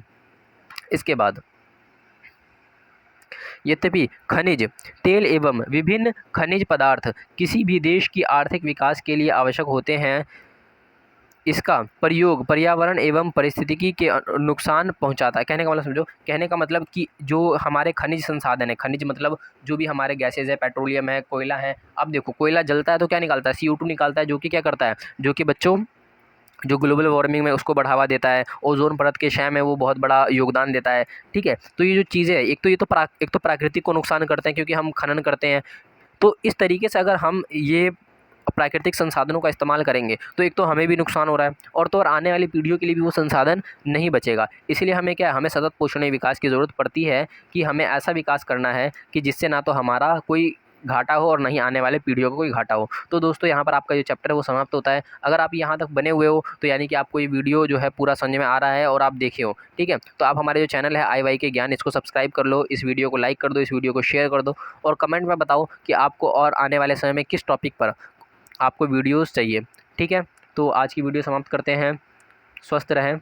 इसके बाद यद्यपि खनिज तेल एवं विभिन्न खनिज पदार्थ किसी भी देश की आर्थिक विकास के लिए आवश्यक होते हैं, इसका प्रयोग पर्यावरण एवं पारिस्थितिकी के नुकसान पहुंचाता है। कहने का मतलब समझो, कहने का मतलब कि जो हमारे खनिज संसाधन है, खनिज मतलब जो भी हमारे गैसेज है, पेट्रोलियम है, कोयला है। अब देखो कोयला जलता है तो क्या निकालता है, CO2 निकालता है, जो कि क्या करता है, जो कि बच्चों जो ग्लोबल वार्मिंग में उसको बढ़ावा देता है, ओजोन परत के क्षय में वो बहुत बड़ा योगदान देता है। ठीक है, तो ये जो चीज़ें है, एक तो प्राकृतिक को नुकसान करते हैं क्योंकि हम खनन करते हैं। तो इस तरीके से अगर हम ये प्राकृतिक संसाधनों का इस्तेमाल करेंगे तो एक तो हमें भी नुकसान हो रहा है, और तो और आने वाली पीढ़ियों के लिए भी वो संसाधन नहीं बचेगा। इसलिए हमें क्या है, हमें सतत पोषणीय विकास की ज़रूरत पड़ती है कि हमें ऐसा विकास करना है कि जिससे ना तो हमारा कोई घाटा हो और नहीं आने वाले पीढ़ियों को कोई घाटा हो। तो दोस्तों यहाँ पर आपका जो चैप्टर है वो समाप्त होता है। अगर आप यहाँ तक बने हुए हो तो यानी कि आपको ये वीडियो जो है पूरा समझ में आ रहा है और आप देखे हो। ठीक है, तो आप हमारे जो चैनल है IY के ज्ञान, इसको सब्सक्राइब कर लो, इस वीडियो को लाइक कर दो, इस वीडियो को शेयर कर दो, और कमेंट में बताओ कि आपको और आने वाले समय में किस टॉपिक पर आपको वीडियोस चाहिए। ठीक है, तो आज की वीडियो समाप्त करते हैं। स्वस्थ रहें।